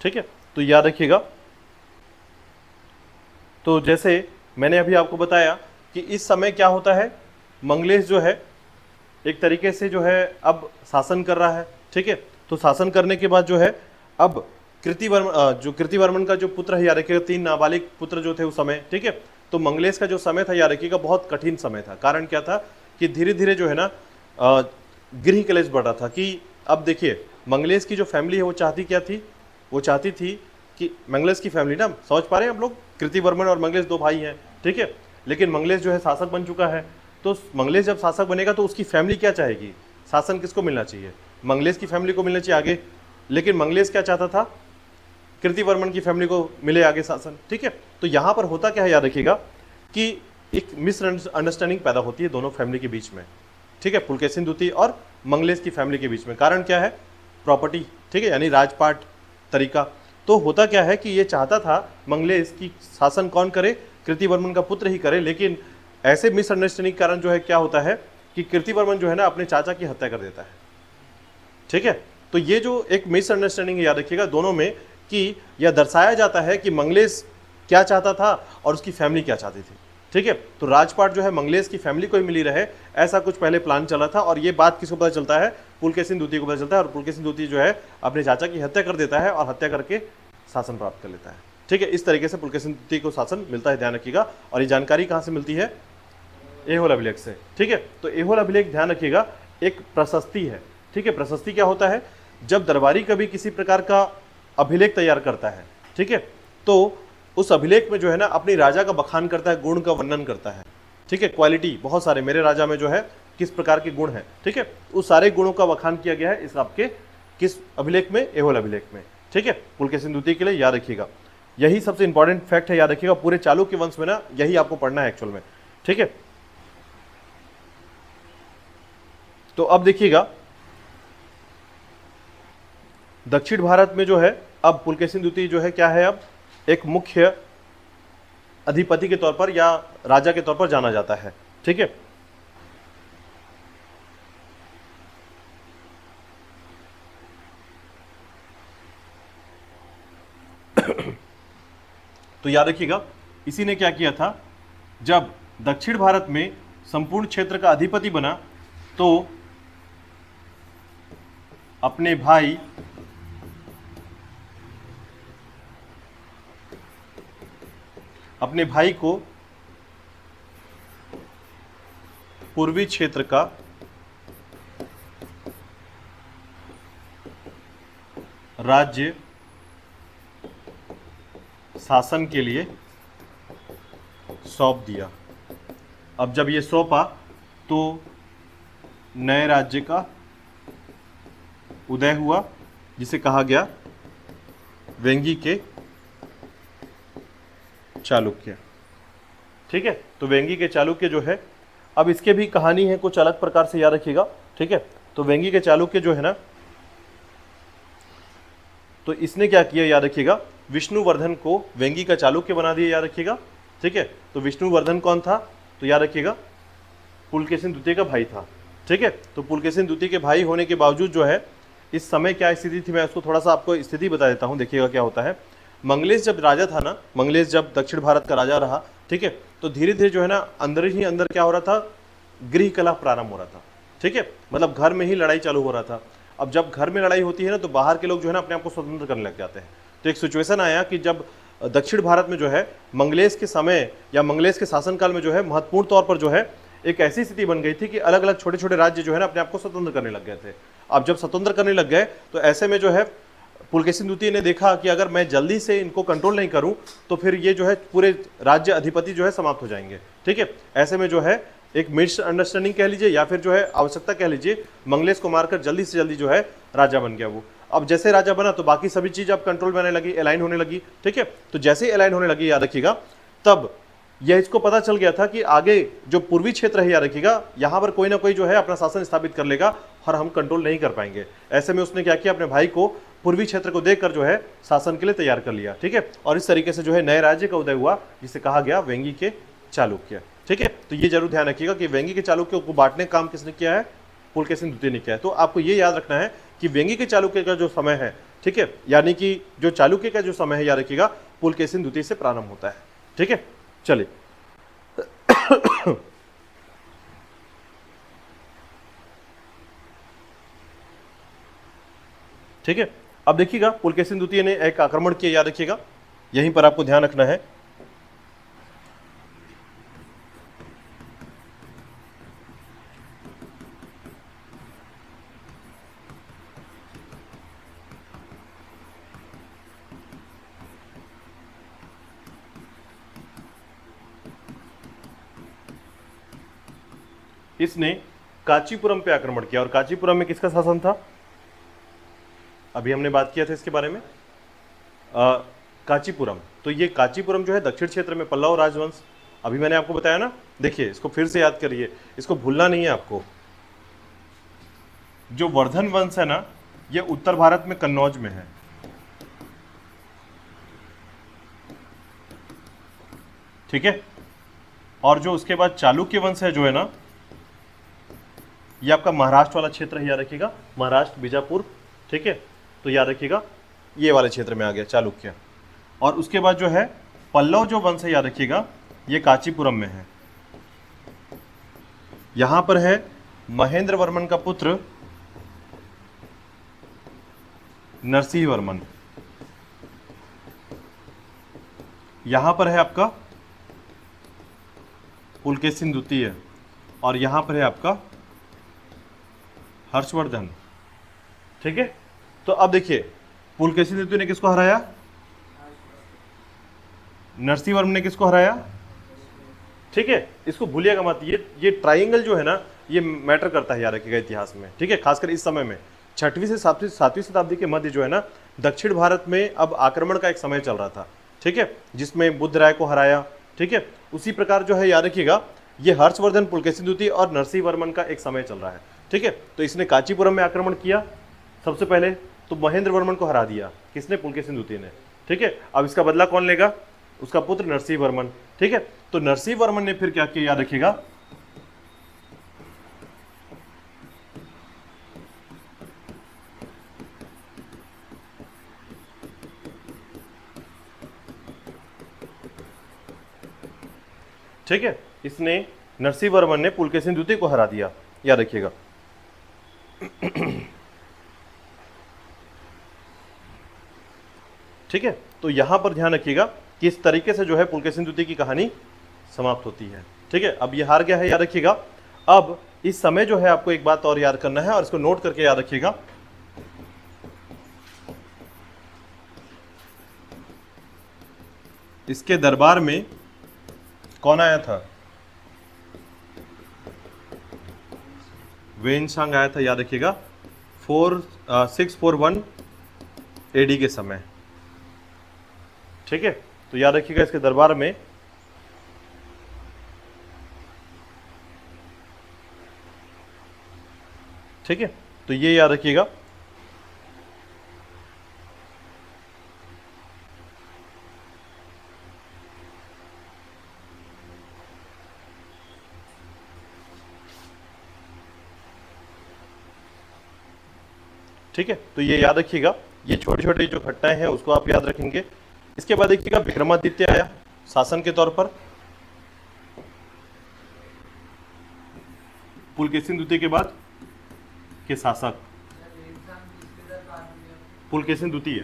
ठीक है, तो याद रखिएगा। तो जैसे मैंने अभी आपको बताया कि इस समय क्या होता है, मंगलेश जो है एक तरीके से जो है अब शासन कर रहा है। ठीक है, तो शासन करने के बाद जो है अब कृतिवर्मन का जो पुत्र है, याद रखिएगा 3 नाबालिग पुत्र जो थे उस समय। ठीक है, तो मंगलेश का जो समय था, याद रखिएगा बहुत कठिन समय था। कारण क्या था कि धीरे धीरे जो है ना गृह कलेश बढ़ रहा था। कि अब देखिए मंगलेश की जो फैमिली है वो चाहती क्या थी, वो चाहती थी कि मंगलेश की फैमिली ना, समझ पा रहे हैं हम लोग, कृतिवर्मन और मंगलेश 2 भाई हैं। ठीक है, लेकिन मंगलेश जो है शासक बन चुका है। तो मंगलेश जब शासक बनेगा तो उसकी फैमिली क्या चाहेगी, शासन किसको मिलना चाहिए, मंगलेश की फैमिली को मिलना चाहिए आगे। लेकिन मंगलेश क्या चाहता था, कृतिवर्मन की फैमिली को मिले आगे शासन। ठीक है, तो यहाँ पर होता क्या है, याद रखिएगा कि एक मिसअंडरस्टैंडिंग पैदा होती है दोनों फैमिली के बीच में। ठीक है, पुलकेशिन द्वितीय और मंगलेश की फैमिली के बीच में। कारण क्या है, प्रॉपर्टी। ठीक है, यानी राजपाट तरीका। तो होता क्या है कि ये चाहता था मंगलेश की शासन कौन करे, कृतिवर्मन का पुत्र ही करे। लेकिन ऐसे मिसअंडरस्टैंडिंग के कारण जो है क्या होता है कि कृतिवर्मन जो है ना अपने चाचा की हत्या कर देता है। ठीक है, तो ये जो एक मिसअंडरस्टैंडिंग याद रखिएगा दोनों में, कि यह दर्शाया जाता है कि मंगलेश क्या चाहता था और उसकी फैमिली क्या चाहती थी। ठीक है, तो राजपाट जो है मंगलेश की फैमिली को ही मिली रहे, ऐसा कुछ पहले प्लान चला था। और ये बात किसको पता चलता है, पुलकेशिन द्वितीय को पता चलता है। और पुलकेशिन द्वितीय जो है अपने चाचा की हत्या कर देता है और हत्या करके शासन प्राप्त कर लेता है। ठीक है, इस तरीके से पुलकेशिन द्वितीय को शासन मिलता है, ध्यान रखिएगा। और ये जानकारी कहाँ से मिलती है, एहोल अभिलेख से। ठीक है, तो एहोल अभिलेख ध्यान रखिएगा एक प्रशस्ति है। ठीक है, प्रशस्ति क्या होता है, जब दरबारी कभी किसी प्रकार का अभिलेख तैयार करता है, ठीक है, तो उस अभिलेख में जो है ना अपनी राजा का बखान करता है, गुण का वर्णन करता है। ठीक है, क्वालिटी बहुत सारे मेरे राजा में जो है किस प्रकार के गुण हैं। ठीक है, उस सारे गुणों का बखान किया गया है इस आपके किस अभिलेख में, एहोल अभिलेख में। ठीक है, पुलकेशिन द्वितीय के लिए याद रखिएगा, यही सबसे इंपॉर्टेंट फैक्ट है, याद रखिएगा। पूरे चालुक्य वंश में ना यही आपको पढ़ना है एक्चुअल में। ठीक है, तो अब देखिएगा दक्षिण भारत में जो है अब पुलकेशिन द्वितीय जो है क्या है, अब एक मुख्य अधिपति के तौर पर या राजा के तौर पर जाना जाता है। ठीक है, तो याद रखिएगा इसी ने क्या किया था, जब दक्षिण भारत में संपूर्ण क्षेत्र का अधिपति बना तो अपने भाई को पूर्वी क्षेत्र का राज्य शासन के लिए सौंप दिया। अब जब ये सौंपा तो नए राज्य का उदय हुआ, जिसे कहा गया वेंगी के चालुक्य। ठीक है, तो वेंगी के चालुक्य जो है, अब इसके भी कहानी है कुछ अलग प्रकार से, याद रखिएगा। ठीक है, तो वेंगी के चालुक्य जो है ना, तो इसने क्या किया, याद रखिएगा, विष्णुवर्धन को वेंगी का चालुक्य बना दिया, याद रखिएगा। ठीक है, तो विष्णुवर्धन कौन था, तो याद रखिएगा पुलकेशिन द्वितीय का भाई था। ठीक है, तो पुलकेशिन द्वितीय के भाई होने के बावजूद जो है इस समय क्या स्थिति थी, मैं उसको थोड़ा सा आपको स्थिति बता देता हूँ, देखिएगा क्या होता है। मंगलेश जब राजा था ना, मंगलेश जब दक्षिण भारत का राजा रहा, ठीक है, तो धीरे धीरे जो है ना अंदर ही अंदर क्या हो रहा था, गृह कलह प्रारंभ हो रहा था। ठीक है, मतलब घर में ही लड़ाई चालू हो रहा था। अब जब घर में लड़ाई होती है ना तो बाहर के लोग जो है ना अपने आप को स्वतंत्र करने लग जाते हैं। तो एक सिचुएशन आया कि जब दक्षिण भारत में जो है मंगलेश के समय या मंगलेश के शासनकाल में जो है महत्वपूर्ण तौर पर जो है एक ऐसी स्थिति बन गई थी कि अलग अलग छोटे छोटे राज्य जो है ना अपने आप को स्वतंत्र करने लग गए थे। अब जब स्वतंत्र करने लग गए तो ऐसे में जो है पुलकेशिन द्वितीय ने देखा कि अगर मैं जल्दी से इनको कंट्रोल नहीं करूं तो फिर ये जो है पूरे राज्य अधिपति जो है समाप्त हो जाएंगे। ठीक है, ऐसे में जो है एक मिसअंडरस्टैंडिंग कह लीजिए या फिर जो है आवश्यकता कह लीजिए, मंगलेश को मारकर जल्दी से जल्दी जो है राजा बन गया वो। अब जैसे राजा बना तो बाकी सभी चीज अब कंट्रोल में आने लगी, अलाइन होने लगी। ठीक है, तो जैसे ही अलाइन होने लगी, याद रखिएगा, तब यह इसको पता चल गया था कि आगे जो पूर्वी क्षेत्र है, याद रखिएगा, यहाँ पर कोई ना कोई जो है अपना शासन स्थापित कर लेगा और हम कंट्रोल नहीं कर पाएंगे। ऐसे में उसने क्या किया, अपने भाई को पूर्वी क्षेत्र को देखकर जो है शासन के लिए तैयार कर लिया। ठीक है, और इस तरीके से जो है नए राज्य का उदय हुआ जिसे कहा गया वेंगी के चालुक्य। ठीक है, तो ये जरूर ध्यान रखिएगा कि वेंगी के चालुक्य को बांटने का काम किसने किया है, पुलकेशिन द्वितीय ने किया है। तो आपको ये याद रखना है कि वेंगी के चालुक्य का जो समय है, ठीक है, यानी कि जो चालुक्य का जो समय है याद रखिएगा पुलकेशिन द्वितीय से प्रारंभ होता है। ठीक है, चलिए ठीक है, अब देखिएगा पुलकेशिन द्वितीय ने एक आक्रमण किया, याद रखिएगा, यहीं पर आपको ध्यान रखना है। इसने कांचीपुरम पे आक्रमण किया, और कांचीपुरम में किसका शासन था, अभी हमने बात किया था इसके बारे में, कांचीपुरम। तो ये कांचीपुरम जो है दक्षिण क्षेत्र में पल्लव राजवंश, अभी मैंने आपको बताया ना, देखिए इसको फिर से याद करिए, इसको भूलना नहीं है आपको। जो वर्धन वंश है ना, ये उत्तर भारत में कन्नौज में है। ठीक है, और जो उसके बाद चालुक्य वंश है जो है ना, ये आपका महाराष्ट्र वाला क्षेत्र है, याद रखिएगा, महाराष्ट्र बीजापुर। ठीक है, तो याद रखिएगा ये वाले क्षेत्र में आ गया चालुक्य। और उसके बाद जो है पल्लव जो वंश है, याद रखिएगा, ये कांचीपुरम में है। यहां पर है महेंद्र वर्मन का पुत्र नरसिंह वर्मन, यहां पर है आपका पुलकेशिन द्वितीय, और यहां पर है आपका हर्षवर्धन। ठीक है, तो अब देखिए पुलकेशिन द्वितीय ने किसको हराया, नरसिंह वर्मन ने किसको हराया। ठीक है, इसको भूलिएगा मत, ये ट्राइंगल जो है ना, ये मैटर करता है, याद रखिएगा इतिहास में। ठीक है, खासकर इस समय में 6वीं से 7वीं शताब्दी के मध्य जो है ना, दक्षिण भारत में अब आक्रमण का एक समय चल रहा था। ठीक है, जिसमें बुद्ध राय को हराया। ठीक है, उसी प्रकार जो है याद रखिएगा, ये हर्षवर्धन, पुलकेशिन द्वितीय और नरसिंह वर्मन का एक समय चल रहा है। ठीक है, तो इसने कांचीपुरम में आक्रमण किया सबसे पहले, तो महेंद्र वर्मन को हरा दिया, किसने, पुलकेशिन द्वितीय ने। ठीक है, अब इसका बदला कौन लेगा, उसका पुत्र नरसिंह वर्मन। ठीक है, तो नरसिंह वर्मन ने फिर क्या किया, याद रखिएगा, ठीक है, इसने नरसिंह वर्मन ने पुलकेशिन द्वितीय को हरा दिया, याद रखिएगा। ठीक है, तो यहां पर ध्यान रखिएगा कि इस तरीके से जो है पुलकेशिन द्वितीय की कहानी समाप्त होती है। ठीक है, अब ये हार गया है, याद रखिएगा। अब इस समय जो है आपको एक बात और याद करना है, और इसको नोट करके याद रखिएगा। इसके दरबार में कौन आया था, वेनसांग आया था, याद रखिएगा, 641 एडी के समय। ठीक है, तो याद रखिएगा इसके दरबार में ठीक है, तो ये याद रखिएगा। ठीक है, तो ये याद रखिएगा, ये छोटी छोटी जो घटनाएं हैं उसको आप याद रखेंगे। इसके बाद देखिएगा विक्रमादित्य आया शासन के तौर पर, पुलकेशिन द्वितीय के बाद के शासक पुलकेशिन द्वितीय,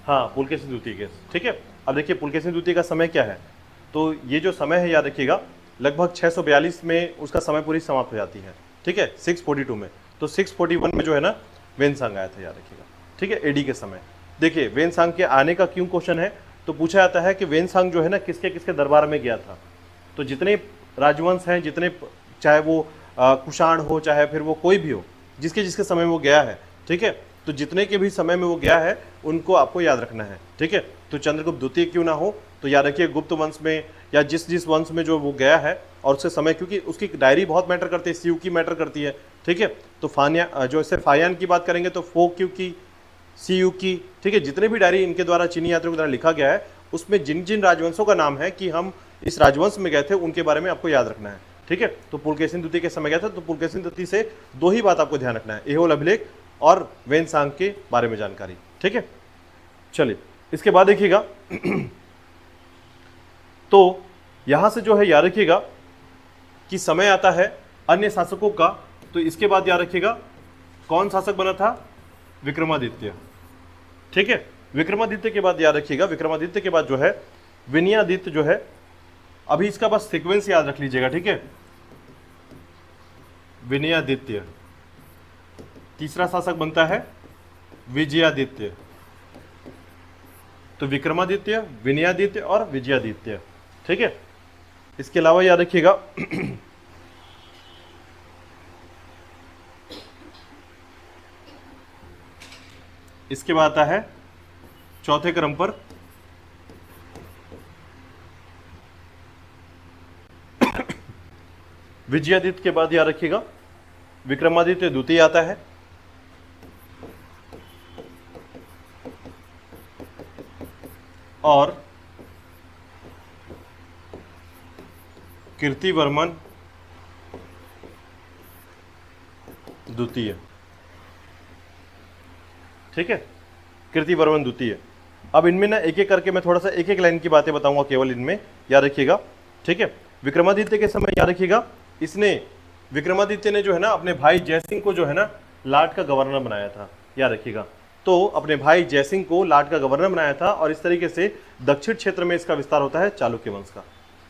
हाँ पुलकेशिन द्वितीय के। ठीक है, अब देखिए पुलकेशिन द्वितीय का समय क्या है, तो ये जो समय है याद रखिएगा लगभग 642 में उसका समय पूरी समाप्त हो जाती है। ठीक है, 642 में, तो 641 में जो है ना वेनसांग आया था, याद रखिएगा। ठीक है, एडी के समय। देखिए वेनसांग के आने का क्यों क्वेश्चन है, तो पूछा जाता है कि वेनसांग जो है ना किसके किसके दरबार में गया था। तो जितने राजवंश हैं, जितने, चाहे वो कुषाण हो, चाहे फिर वो कोई भी हो, जिसके जिसके समय वो गया है, ठीक है, तो जितने के भी समय में वो गया है उनको आपको याद रखना है। ठीक है, तो चंद्रगुप्त द्वितीय क्यों ना हो, तो याद रखिए गुप्त वंश में या जिस जिस वंश में जो वो गया है और उससे समय, क्योंकि उसकी डायरी बहुत मैटर करती है, सीयू की मैटर करती है। ठीक है, तो फानिया जो इससे फायान की बात करेंगे तो फो क्यू की, सीयू की। ठीक है, जितने भी डायरी इनके द्वारा चीनी यात्रियों के द्वारा लिखा गया है उसमें जिन जिन राजवंशों का नाम है कि हम इस राजवंश में गए थे उनके बारे में आपको याद रखना है। ठीक है, तो पुलकेशिन द्वितीय के समय गया था, तो पुलकेशिन द्वितीय से दो ही बात आपको ध्यान रखना है, एहोल अभिलेख और वेनसांग के बारे में जानकारी। ठीक है, चलिए इसके बाद देखिएगा तो यहां से जो है याद रखिएगा कि समय आता है अन्य शासकों का। तो इसके बाद याद रखिएगा कौन शासक बना था, विक्रमादित्य। ठीक है, विक्रमादित्य के बाद याद रखिएगा, विक्रमादित्य के बाद जो है विनयादित्य जो है, अभी इसका बस सीक्वेंस याद रख लीजिएगा। ठीक है, विनयादित्य, तीसरा शासक बनता है विजयादित्य। तो विक्रमादित्य, विनयादित्य और विजयादित्य। ठीक है, इसके अलावा याद रखिएगा इसके बाद आता है चौथे क्रम पर विजयादित्य के बाद याद रखिएगा विक्रमादित्य द्वितीय आता है, और कीर्तिवर्मन द्वितीय। ठीक है, कीर्तिवर्मन द्वितीय। अब इनमें ना एक एक करके मैं थोड़ा सा एक एक लाइन की बातें बताऊंगा केवल इनमें, याद रखिएगा। ठीक है, विक्रमादित्य के समय याद रखिएगा विक्रमादित्य ने जो है ना अपने भाई जयसिंह को जो है ना लाट का गवर्नर बनाया था, याद रखिएगा। तो अपने भाई जयसिंह को लाट का गवर्नर बनाया था, और इस तरीके से दक्षिण क्षेत्र में इसका विस्तार होता है चालुक्य वंश का।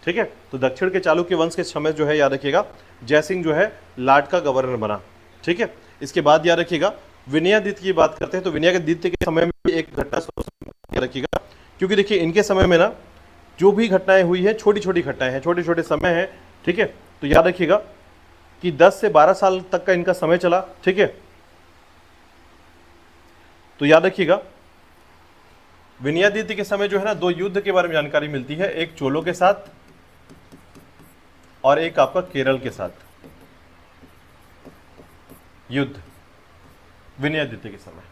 ठीक है, तो दक्षिण के चालुक्य वंश के समय जो है याद रखिएगा जयसिंह जो है लाट का गवर्नर बना। ठीक है, इसके बाद याद रखिएगा विनयादित्य की बात करते हैं। तो विनयादित्य के समय में भी एक घटना याद रखिएगा, क्योंकि देखिए इनके समय में ना जो भी घटनाएं हुई है छोटी छोटी घटनाएं हैं, छोटे छोटे समय है। ठीक है, तो याद रखिएगा कि 10 से 12 साल तक का इनका समय चला। ठीक है, तो याद रखिएगा विनयादित्य के समय जो है ना दो युद्ध के बारे में जानकारी मिलती है, एक चोलों के साथ और एक आपका केरल के साथ युद्ध विनयादित्य के समय।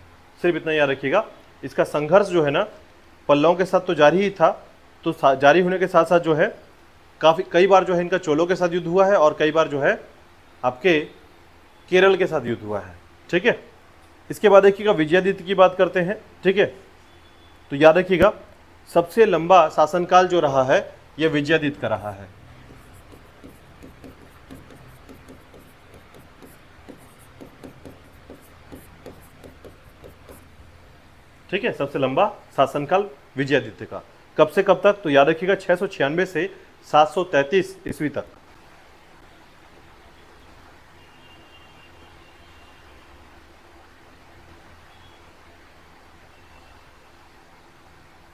सिर्फ इतना याद रखिएगा, इसका संघर्ष जो है ना पल्लवों के साथ तो जारी ही था, तो जारी होने के साथ साथ जो है कई बार जो है इनका चोलों के साथ युद्ध हुआ है, और कई बार जो है आपके केरल के साथ युद्ध हुआ है। ठीक है, इसके बाद देखिएगा विजयादित्य की बात करते हैं। ठीक है, तो याद रखिएगा सबसे लंबा शासनकाल जो रहा है यह विजयादित्य का रहा है। ठीक है, सबसे लंबा शासनकाल विजयादित्य का। कब से कब तक, तो याद रखिएगा 696 से 733 ईस्वी तक।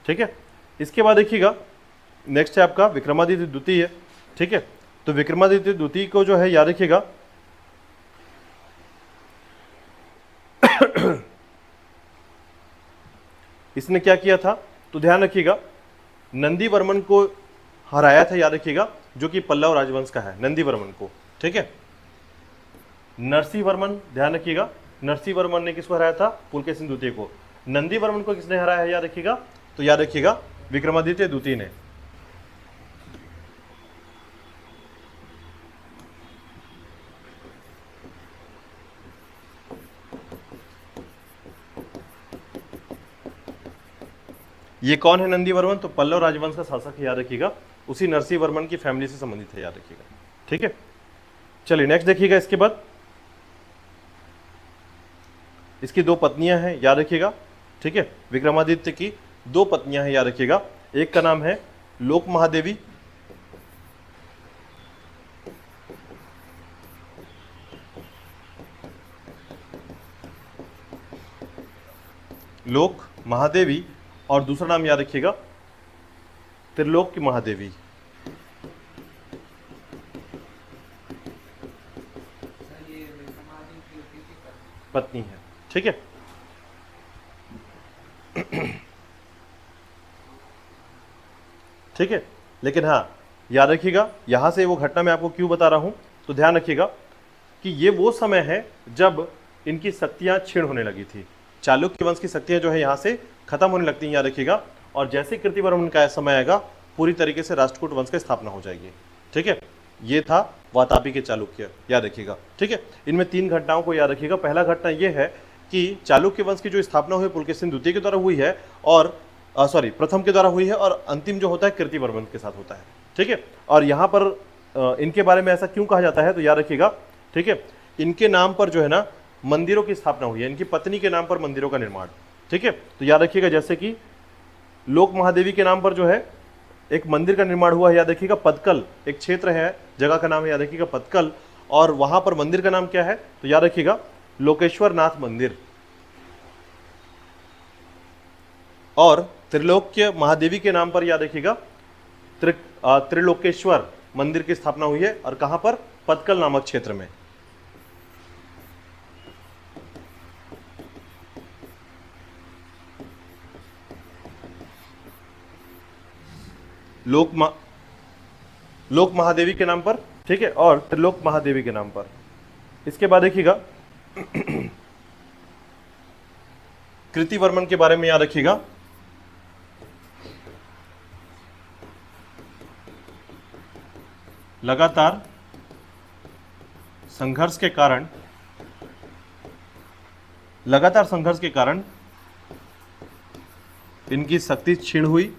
ठीक है, इसके बाद देखिएगा नेक्स्ट है आपका विक्रमादित्य द्वितीय। ठीक है, तो विक्रमादित्य द्वितीय को जो है याद रखिएगा इसने क्या किया था, तो ध्यान रखिएगा नंदीवर्मन को हराया था, याद रखिएगा, जो कि पल्लव राजवंश का है, नंदीवर्मन को। ठीक है, नरसिंहवर्मन, ध्यान रखिएगा नरसिंहवर्मन ने किसको हराया था, पुलकेशिन द्वितीय को। नंदीवर्मन को किसने हराया है, याद रखिएगा, तो याद रखिएगा विक्रमादित्य द्वितीय ने। ये कौन है नंदीवर्मन, तो पल्लव राजवंश का शासक है, याद रखिएगा, उसी नरसिंहवर्मन की फैमिली से संबंधित है, याद रखिएगा। ठीक है, चलिए नेक्स्ट देखिएगा। इसके बाद इसकी दो पत्नियां हैं, याद रखिएगा। ठीक है, विक्रमादित्य की दो पत्नियां हैं, याद रखिएगा। एक का नाम है लोक महादेवी, लोक महादेवी, और दूसरा नाम याद रखिएगा त्रिलोक की महादेवी। पत्नी है। ठीक है, ठीक है, लेकिन हाँ याद रखिएगा यहां से वो घटना मैं आपको क्यों बता रहा हूं, तो ध्यान रखिएगा कि ये वो समय है जब इनकी शक्तियां क्षीण होने लगी थी। चालुक्य वंश की शक्तियां जो है यहां से खत्म होने लगती हैं, याद रखिएगा। और जैसे कीर्तिवर्मन का समय आएगा पूरी तरीके से राष्ट्रकूट वंश की स्थापना हो जाएगी। ठीक है, ये था वातापी के चालुक्य, याद रखिएगा। ठीक है, इनमें तीन घटनाओं को याद रखिएगा। पहला घटना ये है कि चालुक्य वंश की जो स्थापना हुई पुलकेशिन द्वितीय के द्वारा हुई है, और प्रथम के द्वारा हुई है, और अंतिम जो होता है कीर्तिवर्मन के साथ होता है। ठीक है, और यहाँ पर इनके बारे में ऐसा क्यों कहा जाता है तो याद रखिएगा। ठीक है, इनके नाम पर जो है ना मंदिरों की स्थापना हुई है, इनकी पत्नी के नाम पर मंदिरों का निर्माण। ठीक है, तो याद रखिएगा जैसे कि लोक महादेवी के नाम पर जो है एक मंदिर का निर्माण हुआ है, याद रखिएगा। पतकल एक क्षेत्र है, जगह का नाम है, याद रखिएगा पतकल, और वहां पर मंदिर का नाम क्या है तो याद रखिएगा लोकेश्वर नाथ मंदिर। और त्रिलोक्य महादेवी के नाम पर याद रखिएगा त्रिलोकेश्वर मंदिर की स्थापना हुई है, और कहां पर, पतकल नामक क्षेत्र में। लोक महादेवी के नाम पर, ठीक है, और त्रिलोक महादेवी के नाम पर। इसके बाद देखिएगा कृतिवर्मन के बारे में याद रखिएगा। लगातार संघर्ष के कारण इनकी शक्ति क्षीण हुई।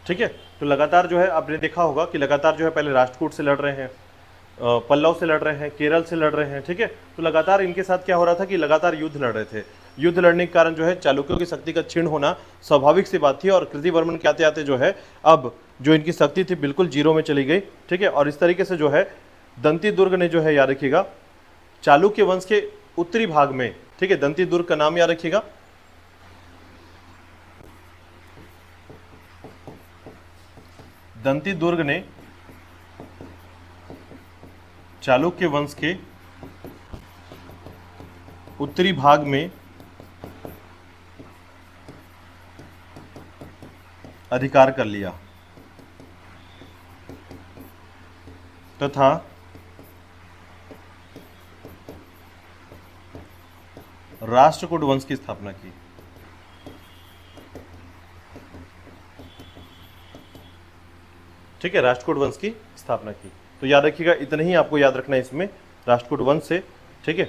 ठीक है, तो लगातार जो है आपने देखा होगा कि लगातार जो है पहले राष्ट्रकूट से लड़ रहे हैं, पल्लव से लड़ रहे हैं, केरल से लड़ रहे हैं। ठीक है, तो लगातार इनके साथ क्या हो रहा था कि लगातार युद्ध लड़ रहे थे। युद्ध लड़ने के कारण जो है चालुक्यों की शक्ति का क्षीण होना स्वाभाविक सी बात थी, और कृतिवर्मन के आते आते जो है अब जो इनकी शक्ति थी बिल्कुल जीरो में चली गई। ठीक है, और इस तरीके से जो है दंती दुर्ग ने जो है, याद रखिएगा, चालुक्य वंश के उत्तरी भाग में, ठीक है, दंती दुर्ग का नाम याद रखिएगा। दंती दुर्ग ने चालुक्य वंश के उत्तरी भाग में अधिकार कर लिया तथा राष्ट्रकूट वंश की स्थापना की। ठीक है, राष्ट्रकूट वंश की स्थापना की। तो याद रखिएगा, इतना ही आपको याद रखना है इसमें राष्ट्रकूट वंश से। ठीक है,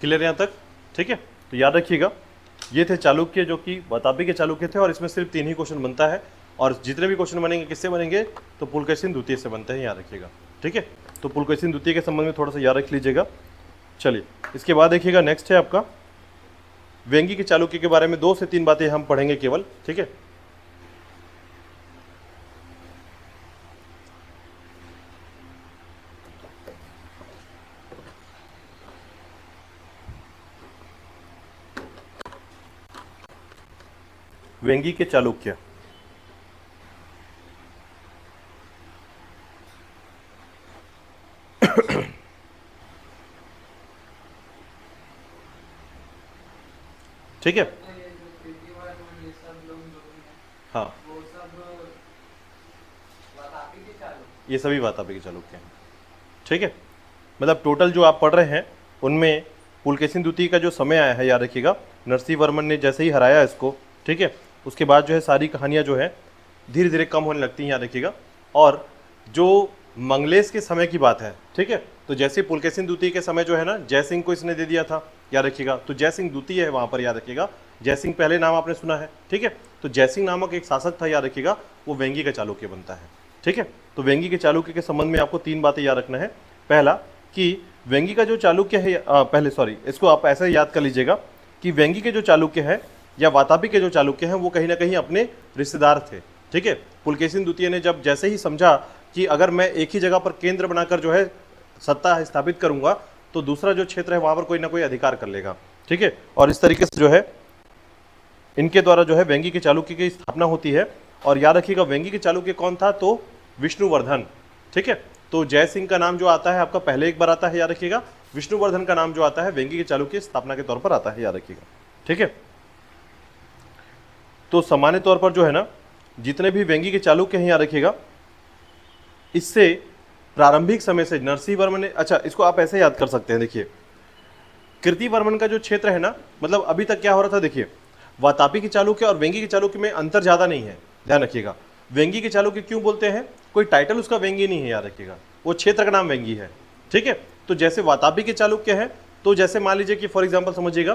क्लियर यहां तक। ठीक है, तो याद रखिएगा ये थे चालुक्य, जो कि वातापी के चालुक्य थे, और इसमें सिर्फ 3 ही क्वेश्चन बनता है, और जितने भी क्वेश्चन बनेंगे किससे बनेंगे तो पुलकेशिन द्वितीय से बनते हैं, याद रखिएगा। ठीक है, तो पुलकेशिन द्वितीय के संबंध में थोड़ा सा याद रख लीजिएगा। चलिए, इसके बाद देखिएगा नेक्स्ट है आपका वेंगी के चालुक्य के बारे में 2 से 3 बातें हम पढ़ेंगे केवल। ठीक है, वेंगी के चालुक्य। ठीक है, हाँ, ये सभी वातापी के चालुक्य हैं। ठीक है, मतलब टोटल जो आप पढ़ रहे हैं उनमें पुलकेशिन द्वितीय का जो समय आया है, याद रखिएगा, नरसिंह वर्मन ने जैसे ही हराया इसको, ठीक है, उसके बाद जो है सारी कहानियां जो है धीरे धीरे कम होने लगती हैं, याद रखिएगा। और जो मंगलेश के समय की बात है, ठीक है, तो जैसे पुलकेशिन द्वितीय के समय जो है ना जयसिंह को इसने दे दिया था, याद रखिएगा, तो जयसिंह द्वितीय है वहां पर, याद रखिएगा। जयसिंह पहले नाम आपने सुना है, ठीक है, तो जयसिंह नामक एक शासक था, याद रखिएगा, वो वेंगी का चालुक्य बनता है। ठीक है, तो वेंगी के चालुक्य के संबंध में आपको 3 बातें याद रखना है। पहला कि वेंगी का जो चालुक्य है, इसको आप ऐसे याद कर लीजिएगा कि वेंगी के जो चालुक्य है या वातापी के जो चालुक्य हैं वो कहीं ना कहीं अपने रिश्तेदार थे। ठीक है। पुलकेशिन द्वितीय ने जब जैसे ही समझा कि अगर मैं एक ही जगह पर केंद्र बनाकर जो है सत्ता स्थापित करूंगा तो दूसरा जो क्षेत्र है वहां पर कोई ना कोई अधिकार कर लेगा, ठीक है। और इस तरीके से जो है इनके द्वारा जो है वेंगी के चालुक्य की स्थापना होती है। और याद रखिएगा वेंगी के चालुक्य कौन था, तो विष्णुवर्धन, ठीक है। तो जय सिंह का नाम जो आता है आपका पहले एक बार आता है, याद रखिएगा। विष्णुवर्धन का नाम जो आता है वेंगी के चालुक्य स्थापना के तौर पर आता है, याद रखिएगा, ठीक है। तो सामान्य तौर पर जो है ना जितने भी वेंगी के चालुक्य हैं, याद रखिएगा, इससे प्रारंभिक समय से नरसिंह वर्मन ने, अच्छा इसको आप ऐसे याद कर सकते हैं, देखिए कीर्तिवर्मन का जो क्षेत्र है ना, मतलब अभी तक क्या हो रहा था, देखिए वातापी के चालुक्य और वेंगी के चालुक्य में अंतर ज्यादा नहीं है, ध्यान रखिएगा। वेंगी के चालुक्य क्यों बोलते हैं, कोई टाइटल उसका वेंगी नहीं है, याद रखिएगा, वो क्षेत्र का नाम वेंगी है, ठीक है। तो जैसे वातापी के चालुक्य है, तो जैसे मान लीजिए कि फॉर एग्जाम्पल समझिएगा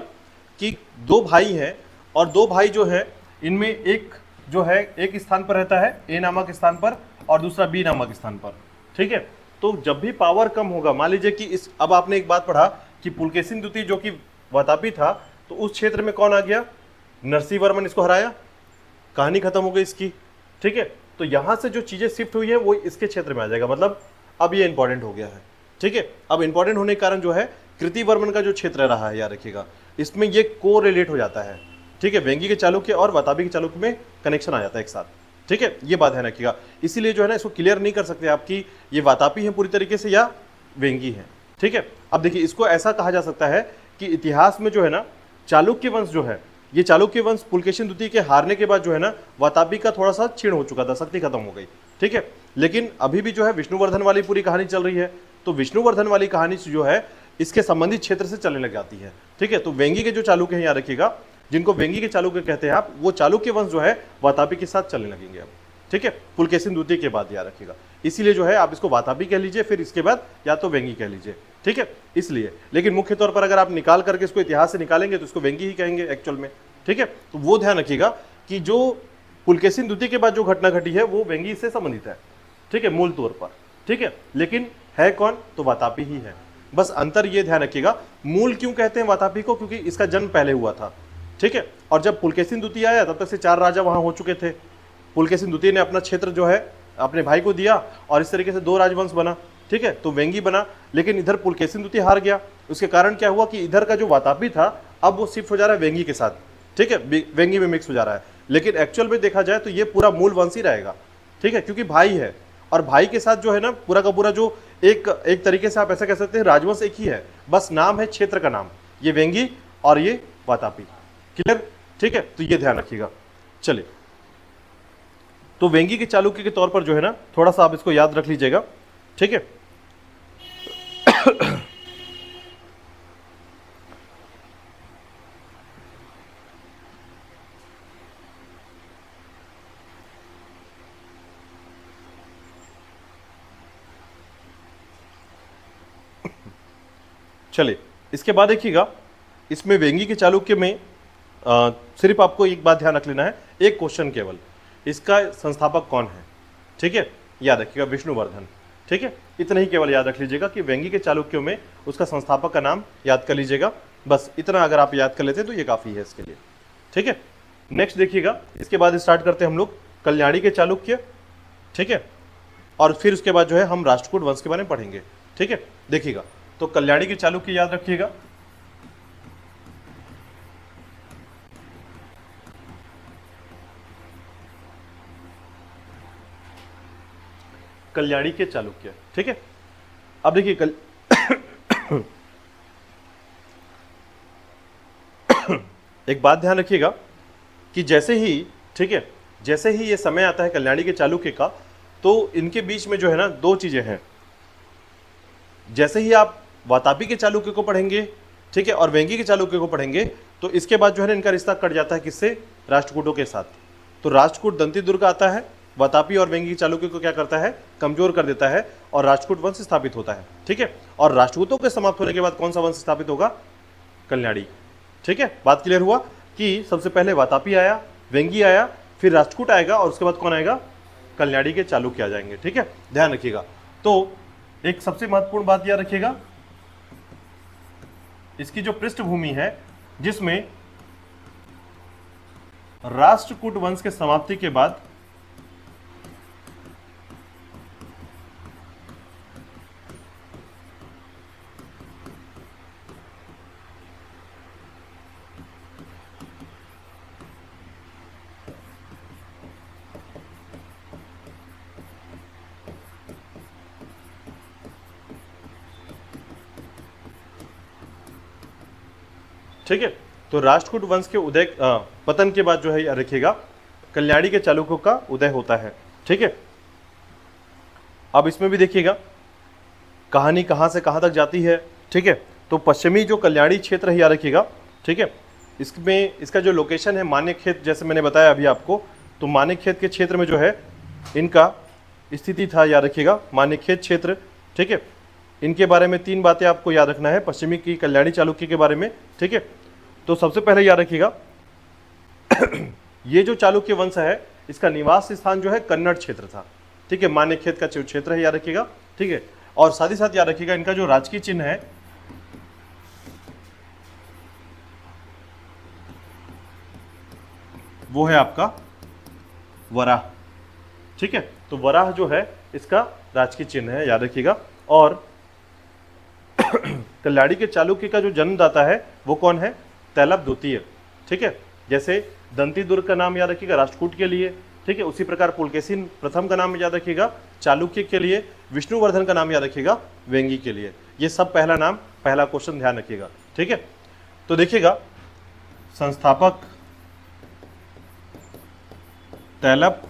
कि दो भाई हैं और दो भाई जो है इनमें एक जो है एक स्थान पर रहता है ए नामक स्थान पर और दूसरा बी नामक स्थान पर, ठीक है। तो जब भी पावर कम होगा, मान लीजिए कि इस, अब आपने एक बात पढ़ा कि पुलकेशिन द्वितीय जो कि वातापी था, तो उस क्षेत्र में कौन आ गया, नरसिंह वर्मन, इसको हराया, कहानी खत्म हो गई इसकी, ठीक है। तो यहां से जो चीजें शिफ्ट हुई है वो इसके क्षेत्र में आ जाएगा, मतलब अब ये इंपॉर्टेंट हो गया है, ठीक है। अब इंपॉर्टेंट होने के कारण जो है कीर्तिवर्मन का जो क्षेत्र रहा है, याद रखिएगा, इसमें ये को रिलेट हो जाता है, ठीक है। वेंगी के चालुक्य और वातापी के चालुक्य में कनेक्शन आ जाता है एक साथ, ठीक है। ये बात है रखिएगा, इसीलिए जो है ना इसको क्लियर नहीं कर सकते आप कि ये वातापी है पूरी तरीके से या वेंगी है, ठीक है। अब देखिए इसको ऐसा कहा जा सकता है कि इतिहास में जो है ना चालुक्य वंश जो है, ये चालुक्य वंश पुलकेशिन द्वितीय के हारने के बाद जो है ना वातापी का थोड़ा सा क्षीण हो चुका था, शक्ति खत्म हो गई, ठीक है। लेकिन अभी भी जो है विष्णुवर्धन वाली पूरी कहानी चल रही है, तो विष्णुवर्धन वाली कहानी जो है इसके संबंधित क्षेत्र से चलने लग जाती है, ठीक है। तो वेंगी के जो चालुक्य हैं, याद रखिएगा, जिनको वेंगी के चालुक्य कहते हैं आप, वो चालुक्य वंश जो है वातापी के साथ चलने लगेंगे अब, ठीक है, पुलकेशिन द्वितीय के बाद, याद रखिएगा। इसीलिए जो है आप इसको वातापी कह लीजिए, फिर इसके बाद या तो वेंगी कह लीजिए, ठीक है, इसलिए। लेकिन मुख्य तौर पर अगर आप निकाल करके इसको इतिहास से निकालेंगे तो इसको वेंगी ही कहेंगे एक्चुअल में, ठीक है। तो वो ध्यान रखिएगा कि जो पुलकेशिन द्वितीय के बाद जो घटना घटी है वो वेंगी से संबंधित है, ठीक है, मूल तौर पर, ठीक है। लेकिन है कौन, तो वातापी ही है, बस अंतर ये ध्यान रखिएगा। मूल क्यों कहते हैं वातापी को, क्योंकि इसका जन्म पहले हुआ था, ठीक है। और जब पुलकेशिन द्वितीय आया तब तक से 4 राजा वहां हो चुके थे। पुलकेशिन द्वितीय ने अपना क्षेत्र जो है अपने भाई को दिया और इस तरीके से 2 राजवंश बना, ठीक है, तो वेंगी बना। लेकिन इधर पुलकेशिन द्वितीय हार गया, उसके कारण क्या हुआ कि इधर का जो वातापी था अब वो शिफ्ट हो जा रहा है वेंगी के साथ, ठीक है, वेंगी में मिक्स हो जा रहा है। लेकिन एक्चुअल में देखा जाए तो ये पूरा मूल वंश ही रहेगा, ठीक है, क्योंकि भाई है और भाई के साथ जो है ना पूरा का पूरा जो एक तरीके से आप ऐसा कह सकते हैं राजवंश एक ही है, बस नाम है क्षेत्र का नाम, ये वेंगी और ये वातापी, क्लियर, ठीक है। तो ये ध्यान रखिएगा। चलिए, तो वेंगी के चालुक्य के तौर पर जो है ना थोड़ा सा आप इसको याद रख लीजिएगा, ठीक है। चलिए, इसके बाद देखिएगा इसमें वेंगी के चालुक्य में सिर्फ आपको एक बात ध्यान रख लेना है, एक क्वेश्चन केवल, इसका संस्थापक कौन है, ठीक है, याद रखिएगा विष्णुवर्धन, ठीक है। इतना ही केवल याद रख लीजिएगा कि वेंगी के चालुक्यों में उसका संस्थापक का नाम याद कर लीजिएगा, बस इतना अगर आप याद कर लेते हैं तो ये काफ़ी है इसके लिए, ठीक है। नेक्स्ट देखिएगा, इसके बाद स्टार्ट करते हैं हम लोग कल्याणी के चालुक्य, ठीक है, और फिर उसके बाद जो है हम राष्ट्रकूट वंश के बारे में पढ़ेंगे, ठीक है। देखिएगा, तो कल्याणी के चालुक्य याद रखिएगा, कल्याणी के चालुक्य, ठीक है। अब देखिए एक बात ध्यान रखिएगा कि जैसे ही, ठीक है, जैसे ही ये समय आता है कल्याणी के चालुक्य का, तो इनके बीच में जो है ना 2 चीजें हैं। जैसे ही आप वातापी के चालुक्य को पढ़ेंगे, ठीक है, और वेंगी के चालुक्य को पढ़ेंगे, तो इसके बाद जो है ना इनका रिश्ता कट जाता है किससे, राष्ट्रकूटों के साथ। तो राष्ट्रकूट दंती दुर्ग आता है, वातापी और वेंगी चालुक्य को क्या करता है, कमजोर कर देता है और राष्ट्रकूट वंश स्थापित होता है, ठीक है। और राष्ट्रकूटों के समाप्त होने के बाद कौन सा वंश स्थापित होगा, कल्याणी, ठीक है। बात क्लियर हुआ कि सबसे पहले वातापी आया, वेंगी आया, फिर राष्ट्रकूट आएगा और उसके बाद कौन आएगा, कल्याणी के चालुक्य आ जाएंगे, ठीक है, ध्यान रखिएगा। तो एक सबसे महत्वपूर्ण बात याद रखिएगा, इसकी जो पृष्ठभूमि है जिसमें राष्ट्रकूट वंश के समाप्ति के बाद ठीक है। तो राष्ट्रकूट वंश के उदय पतन के बाद जो है याद रखिएगा कल्याणी के चालुक्यों का उदय होता है। ठीक है। अब इसमें भी देखिएगा कहानी कहां से कहां तक जाती है। ठीक है। तो पश्चिमी जो कल्याणी क्षेत्र है याद रखिएगा, ठीक है, इसमें इसका जो लोकेशन है मान्यखेत, जैसे मैंने बताया अभी आपको, तो मान्यखेत के क्षेत्र में जो है इनका स्थिति था, याद रखिएगा मान्यखेत क्षेत्र। ठीक है। इनके बारे में 3 बातें आपको याद रखना है पश्चिमी की कल्याणी चालुक्य के बारे में। ठीक है। तो सबसे पहले याद रखिएगा ये जो चालुक्य वंश है इसका निवास स्थान जो है कन्नड़ क्षेत्र था। ठीक है। मान्यखेत का जो क्षेत्र है याद रखिएगा। ठीक है। और साथ ही साथ याद रखिएगा इनका जो राजकीय चिन्ह है वो है आपका वराह। ठीक है। तो वराह जो है इसका राजकीय चिन्ह है, याद रखिएगा। और कल्याणी के चालुक्य का जो जन्मदाता है वो कौन है? तैलप द्वितीय। ठीक है। जैसे दंती दुर्ग का नाम याद रखिएगा राष्ट्रकूट के लिए। ठीक है। उसी प्रकार पुलकेशिन प्रथम का नाम याद रखिएगा चालुक्य के लिए। विष्णुवर्धन का नाम याद रखिएगा वेंगी के लिए। ये सब पहला नाम, पहला क्वेश्चन ध्यान रखिएगा। ठीक है। तो देखिएगा संस्थापक तैलप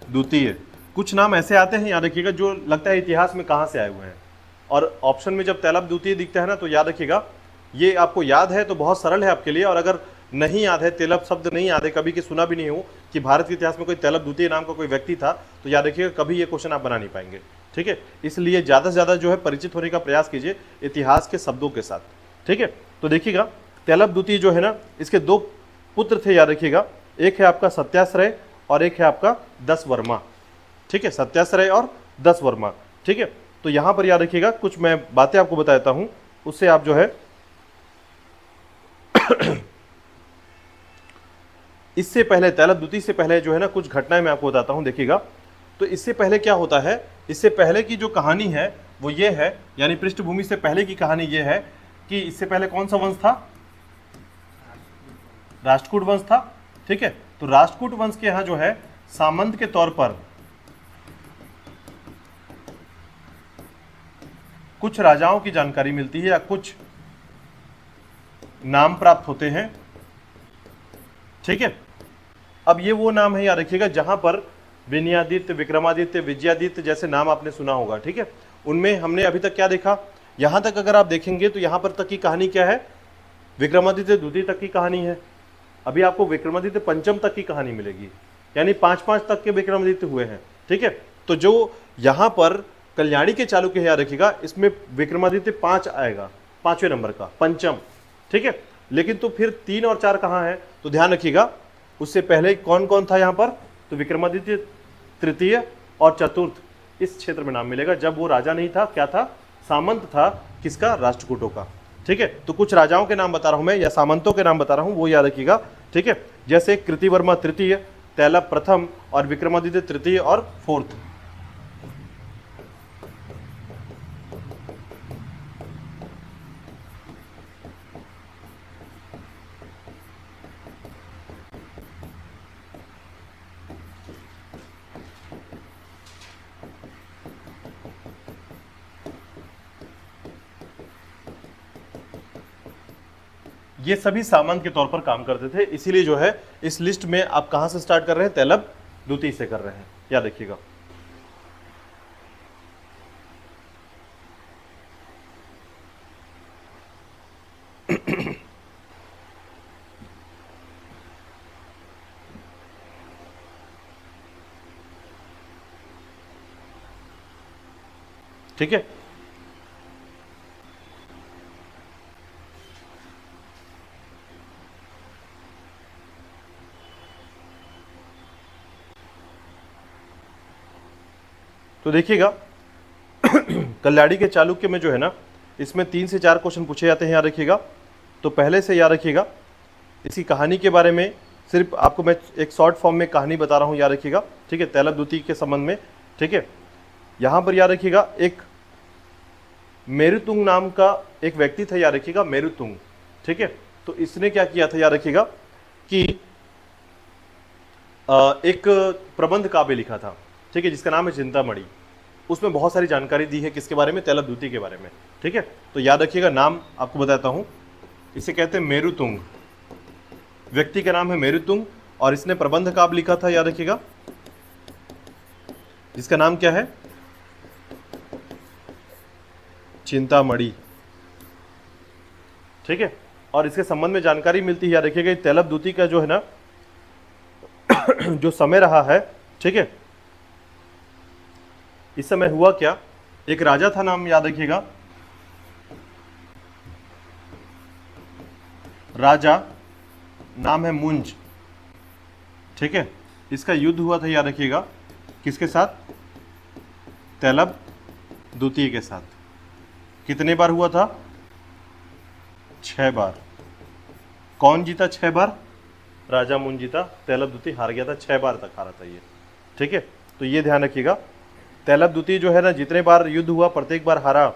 द्वितीय, कुछ नाम ऐसे आते हैं याद रखिएगा जो लगता है इतिहास में कहां से आए हुए हैं, और ऑप्शन में जब तैलप द्वितीय दिखता है ना तो याद रखिएगा ये आपको याद है तो बहुत सरल है आपके लिए, और अगर नहीं याद है, तैलप शब्द नहीं याद है, कभी की सुना भी नहीं हो कि भारत के इतिहास में कोई तैलप द्वितीय नाम का कोई व्यक्ति था, तो याद रखिएगा कभी ये क्वेश्चन आप बना नहीं पाएंगे। ठीक है। इसलिए ज़्यादा से ज़्यादा जो है परिचित होने का प्रयास कीजिए इतिहास के शब्दों के साथ। ठीक है। तो देखिएगा तैलप द्वितीय जो है ना इसके 2 पुत्र थे, याद रखिएगा। एक है आपका सत्याश्रय और एक है आपका दस वर्मा। ठीक है। सत्याश्रय और दस वर्मा। ठीक है। तो यहां पर याद रखिएगा कुछ मैं बातें आपको बताता हूं, उससे आप जो है इससे पहले तैलप द्वितीय से पहले जो है ना कुछ घटनाएं मैं आपको बताता हूं, देखिएगा। तो इससे पहले क्या होता है, इससे पहले की जो कहानी है वो ये है, यानी पृष्ठभूमि से पहले की कहानी ये है कि इससे पहले कौन सा वंश था? राष्ट्रकूट वंश था। ठीक है। तो राष्ट्रकूट वंश के यहां जो है सामंत के तौर पर कुछ राजाओं की जानकारी मिलती है या कुछ नाम प्राप्त होते हैं। ठीक है। अब ये वो नाम है, याद रखिएगा, जहां पर विनयादित्य, विक्रमादित्य, विजयादित्य जैसे नाम आपने सुना होगा। ठीक है। उनमें हमने अभी तक क्या देखा, यहां तक अगर आप देखेंगे तो यहां पर तक की कहानी क्या है? विक्रमादित्य द्वितीय तक की कहानी है। अभी आपको विक्रमादित्य पंचम तक की कहानी मिलेगी, यानी 5-5 तक के विक्रमादित्य हुए हैं। ठीक है। तो जो यहां पर कल्याणी के चालुक्य याद रखिएगा इसमें विक्रमादित्य 5 आएगा, 5वें नंबर का पंचम। ठीक है। लेकिन तो फिर 3 और 4 कहां है? तो ध्यान रखिएगा उससे पहले कौन कौन था यहां पर? तो विक्रमादित्य तृतीय और चतुर्थ इस क्षेत्र में नाम मिलेगा, जब वो राजा नहीं था, क्या था? सामंत था। किसका? राष्ट्रकूटों का। ठीक है। तो कुछ राजाओं के नाम बता रहा हूं मैं, या सामंतों के नाम बता रहा हूं, वो याद रखिएगा। ठीक है। जैसे कृतिवर्मा तृतीय, तैलप प्रथम और विक्रमादित्य तृतीय और फोर्थ। ये सभी सामंत के तौर पर काम करते थे, इसीलिए जो है इस लिस्ट में आप कहां से स्टार्ट कर रहे हैं? तैलप द्वितीय से कर रहे हैं, याद रखिएगा। ठीक है। तो देखिएगा कल्याणी के चालुक्य में जो है ना इसमें 3 से 4 क्वेश्चन पूछे जाते हैं, याद रखिएगा। तो पहले से याद रखिएगा इसी कहानी के बारे में, सिर्फ आपको मैं एक शॉर्ट फॉर्म में कहानी बता रहा हूं, याद रखिएगा। ठीक है। तैलप द्वितीय के संबंध में। ठीक है। यहां पर याद रखिएगा एक मेरुतुंग नाम का एक व्यक्ति था, याद रखिएगा, मेरुतुंग। ठीक है। तो इसने क्या किया था, याद रखिएगा, कि एक प्रबंध काव्य लिखा था। ठीक है। जिसका नाम है चिंतामणि। उसमें बहुत सारी जानकारी दी है किसके बारे में? तैलप द्वितीय के बारे में। ठीक है। तो याद रखिएगा, नाम आपको बताता हूं, इसे कहते हैं मेरुतुंग। व्यक्ति का नाम है मेरुतुंग और इसने प्रबंध काव्य लिखा था, याद रखिएगा, जिसका नाम क्या है? चिंतामणि। ठीक है, और इसके संबंध में जानकारी मिलती है, याद रखिएगा, तैलभ द्वितीय का जो है ना जो समय रहा है, ठीक है, इस समय हुआ क्या, एक राजा था, नाम याद रखिएगा, राजा नाम है मुंज। ठीक है, इसका युद्ध हुआ था, याद रखिएगा, किसके साथ? तैलभ द्वितीय के साथ। कितने बार हुआ था? 6 बार। कौन जीता 6 बार? राजा मुंज जीता, तैलभ द्वितीय हार गया था, 6 बार तक हारा था ये। ठीक है, तो ये ध्यान रखिएगा, तैलभ द्वितीय जो है ना, जितने बार युद्ध हुआ प्रत्येक बार हारा,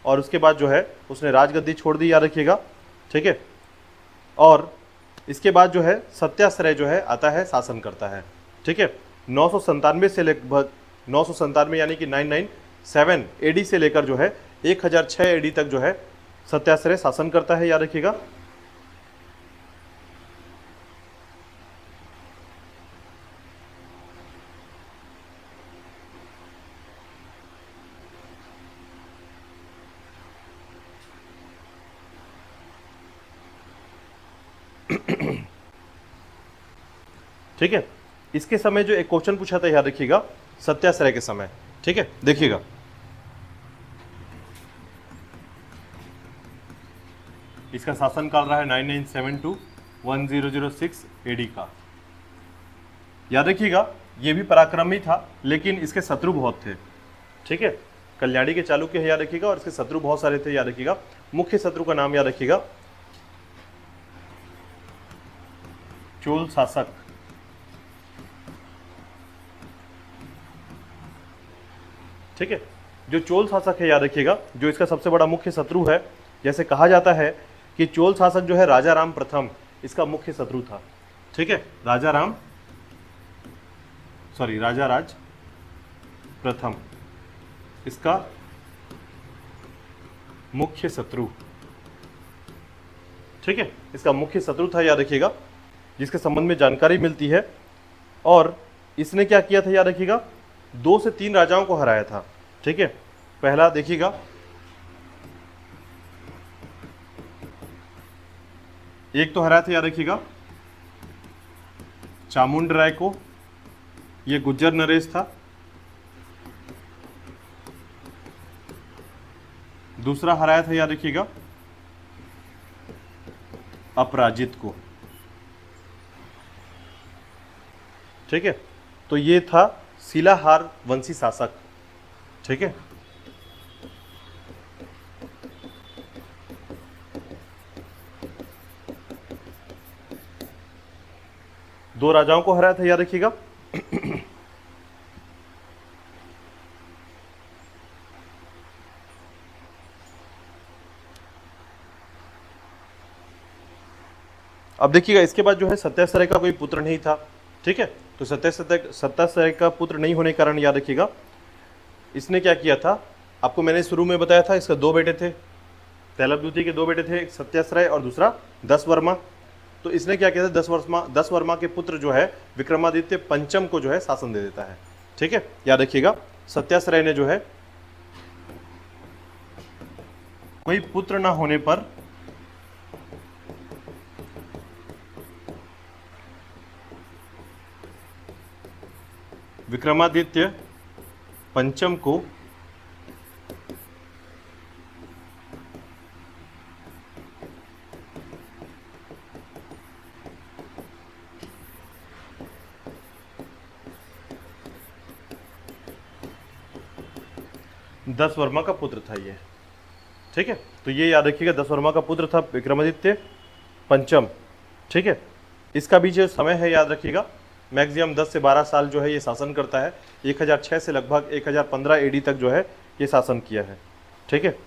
और उसके बाद जो है उसने राजगद्दी छोड़ दी, याद रखिएगा। ठीक है, और इसके बाद जो है सत्याश्रय जो है आता है, शासन करता है। ठीक है, 997 से लगभग 997 यानी कि 997 एडी से लेकर जो है 1006 एडी तक जो है सत्याश्रय शासन करता है, याद रखिएगा। ठीक है, इसके समय जो एक क्वेश्चन पूछा था, याद रखिएगा, सत्याश्रय के समय। ठीक है, देखिएगा, इसका शासन काल रहा है 997 टू 1006 एडी का। याद रखिएगा, ये भी पराक्रमी था, लेकिन इसके शत्रु बहुत थे। ठीक है, कल्याणी के चालुक्य है, याद रखिएगा, और इसके शत्रु बहुत सारे थे, याद रखिएगा। मुख्य शत्रु का नाम याद रखिएगा, चोल शासक। ठीक है, जो चोल शासक है, याद रखिएगा, जो इसका सबसे बड़ा मुख्य शत्रु है, जैसे कहा जाता है कि चोल शासक जो है राजा राम प्रथम इसका मुख्य शत्रु था। ठीक है, राजा राज प्रथम इसका मुख्य शत्रु। ठीक है, इसका मुख्य शत्रु था, याद रखिएगा, जिसके संबंध में जानकारी मिलती है। और इसने क्या किया था, याद रखिएगा, 2 से 3 राजाओं को हराया था। ठीक है, पहला देखिएगा, एक तो हराया था, याद रखिएगा, चामुंड राय को, ये गुज्जर नरेश था। दूसरा हराया था, याद रखिएगा, अपराजित को। ठीक है, तो ये था शिलाहार वंशी शासक। ठीक है, दो राजाओं को हराया था, याद रखिएगा। अब देखिएगा, इसके बाद जो है सत्याश्रय का कोई पुत्र नहीं था। ठीक है, तो सत्याश्रय का पुत्र नहीं होने के कारण, याद रखिएगा, इसने क्या किया था, आपको मैंने शुरू में बताया था, इसका 2 बेटे थे, तैलभ द्वितीय के 2 बेटे थे, एक सत्याश्रय और दूसरा दशवर्मा। तो इसने क्या किया था, दशवर्मा के पुत्र जो है विक्रमादित्य पंचम को जो है शासन दे देता है। ठीक है, याद रखिएगा, सत्याश्रय ने जो है कोई पुत्र ना होने पर विक्रमादित्य पंचम को दशवर्मा का पुत्र था ये। ठीक है, तो ये याद रखिएगा, दशवर्मा का पुत्र था विक्रमादित्य पंचम। ठीक है, इसका भी जो समय है, याद रखिएगा, मैक्सिमम 10 से 12 साल जो है ये शासन करता है। 1006 से लगभग 1015 एडी तक जो है ये शासन किया है। ठीक है,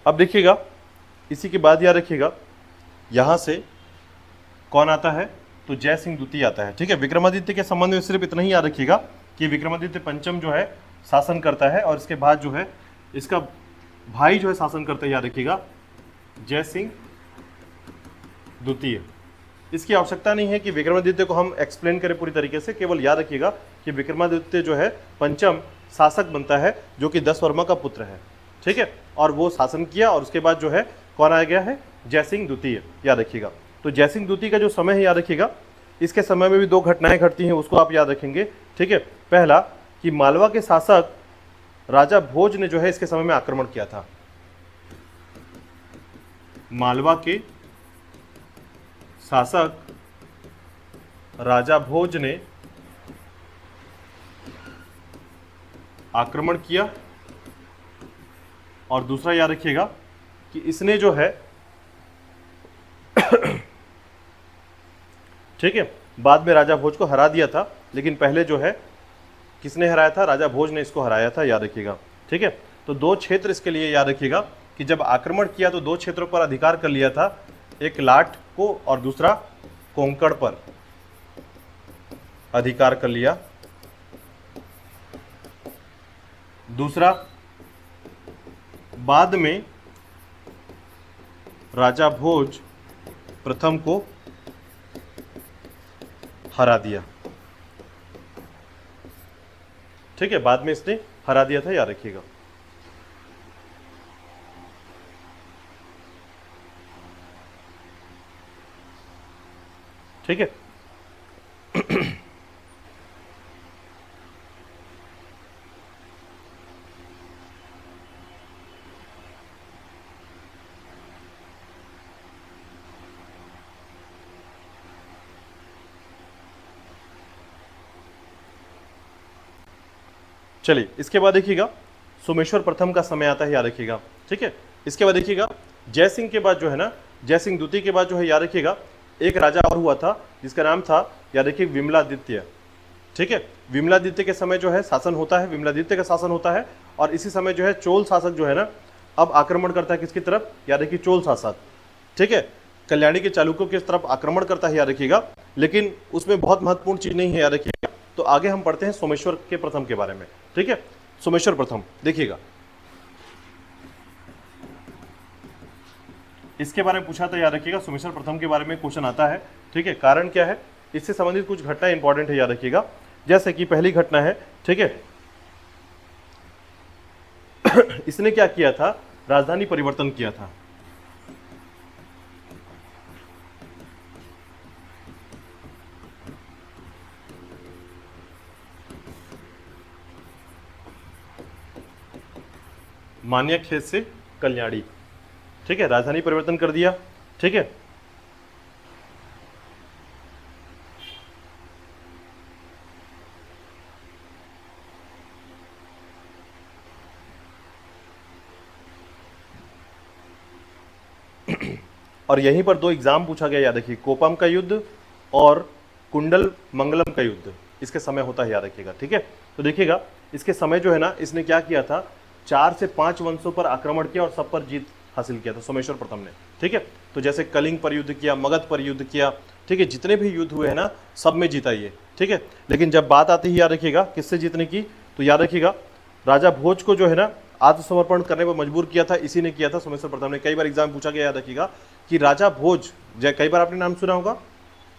अब देखिएगा, इसी के बाद याद रखिएगा, यहाँ से कौन आता है? तो जय सिंह द्वितीय आता है। ठीक है, विक्रमादित्य के संबंध में सिर्फ इतना ही याद रखिएगा कि विक्रमादित्य पंचम जो है शासन करता है और इसके बाद जो है इसका भाई जो है शासन करता है, याद रखिएगा, जय सिंह द्वितीय। इसकी आवश्यकता नहीं है कि विक्रमादित्य को हम एक्सप्लेन करें पूरी तरीके से, केवल याद रखिएगा कि विक्रमादित्य जो है पंचम शासक बनता है जो कि दशवर्मा का पुत्र है। ठीक है, और वो शासन किया और उसके बाद जो है कौन आ गया है? जय सिंह द्वितीय, याद रखिएगा। तो जय सिंह द्वितीय का जो समय है याद रखिएगा, इसके समय में भी दो घटनाएं घटती हैं, उसको आप याद रखेंगे। ठीक है, पहला कि मालवा के शासक राजा भोज ने जो है इसके समय में आक्रमण किया था। मालवा के शासक राजा भोज ने आक्रमण किया और दूसरा याद रखिएगा कि इसने जो है ठीक है, बाद में राजा भोज को हरा दिया था, लेकिन पहले जो है किसने हराया था? राजा भोज ने इसको हराया था, याद रखिएगा। ठीक है, तो दो क्षेत्र इसके लिए याद रखिएगा कि जब आक्रमण किया तो दो क्षेत्रों पर अधिकार कर लिया था, एक लाट को और दूसरा कोंकण पर अधिकार कर लिया। दूसरा, बाद में राजा भोज प्रथम को हरा दिया। ठीक है, बाद में इसने हरा दिया था, याद रखिएगा। ठीक है, चलिए इसके बाद देखिएगा सोमेश्वर प्रथम का समय आता है, याद रखिएगा। ठीक है, इसके बाद देखिएगा जय सिंह के बाद जो है ना, जय सिंह द्वितीय के बाद जो है याद रखिएगा एक राजा और हुआ था जिसका नाम था, याद रखिए, विमलादित्य। ठीक है, विमलादित्य के समय जो है शासन होता है, विमलादित्य का शासन होता है और इसी समय जो है चोल शासक जो है ना अब आक्रमण करता है किसकी तरफ? याद रखिए, चोल शासक। ठीक है, कल्याणी के चालुक्यों की तरफ आक्रमण करता है, याद रखिएगा, लेकिन उसमें बहुत महत्वपूर्ण चीज नहीं है, याद रखिएगा। तो आगे हम पढ़ते हैं सोमेश्वर के प्रथम के बारे में। ठीक है, सोमेश्वर प्रथम देखिएगा, इसके बारे में पूछा था, याद रखिएगा। सोमेश्वर प्रथम के बारे में क्वेश्चन आता है। ठीक है, कारण क्या है? इससे संबंधित कुछ घटना इंपॉर्टेंट है, याद रखिएगा। जैसे कि पहली घटना है, ठीक है, इसने क्या किया था? राजधानी परिवर्तन किया था। मान्यखेत से कल्याणी। ठीक है, राजधानी परिवर्तन कर दिया। ठीक है, और यहीं पर दो एग्जाम पूछा गया, याद रखिए, कोपम का युद्ध और कुंडल मंगलम का युद्ध इसके समय होता है, याद रखिएगा। ठीक है, तो देखिएगा इसके समय जो है ना इसने क्या किया था? 4 से 5 वंशों पर आक्रमण किया और सब पर जीत हासिल किया था सोमेश्वर प्रथम ने। ठीक है, तो जैसे कलिंग पर युद्ध किया, मगध पर युद्ध किया। ठीक है, जितने भी युद्ध हुए हैं ना सब में जीता ये। ठीक है, लेकिन जब बात आती है, याद रखिएगा, किससे जीतने की, तो याद रखिएगा राजा भोज को जो है ना आत्मसमर्पण करने पर मजबूर किया था, इसी ने किया था, सोमेश्वर प्रथम ने। कई बार एग्जाम पूछा गया, याद रखिएगा, कि राजा भोज, कई बार आपने नाम सुना होगा,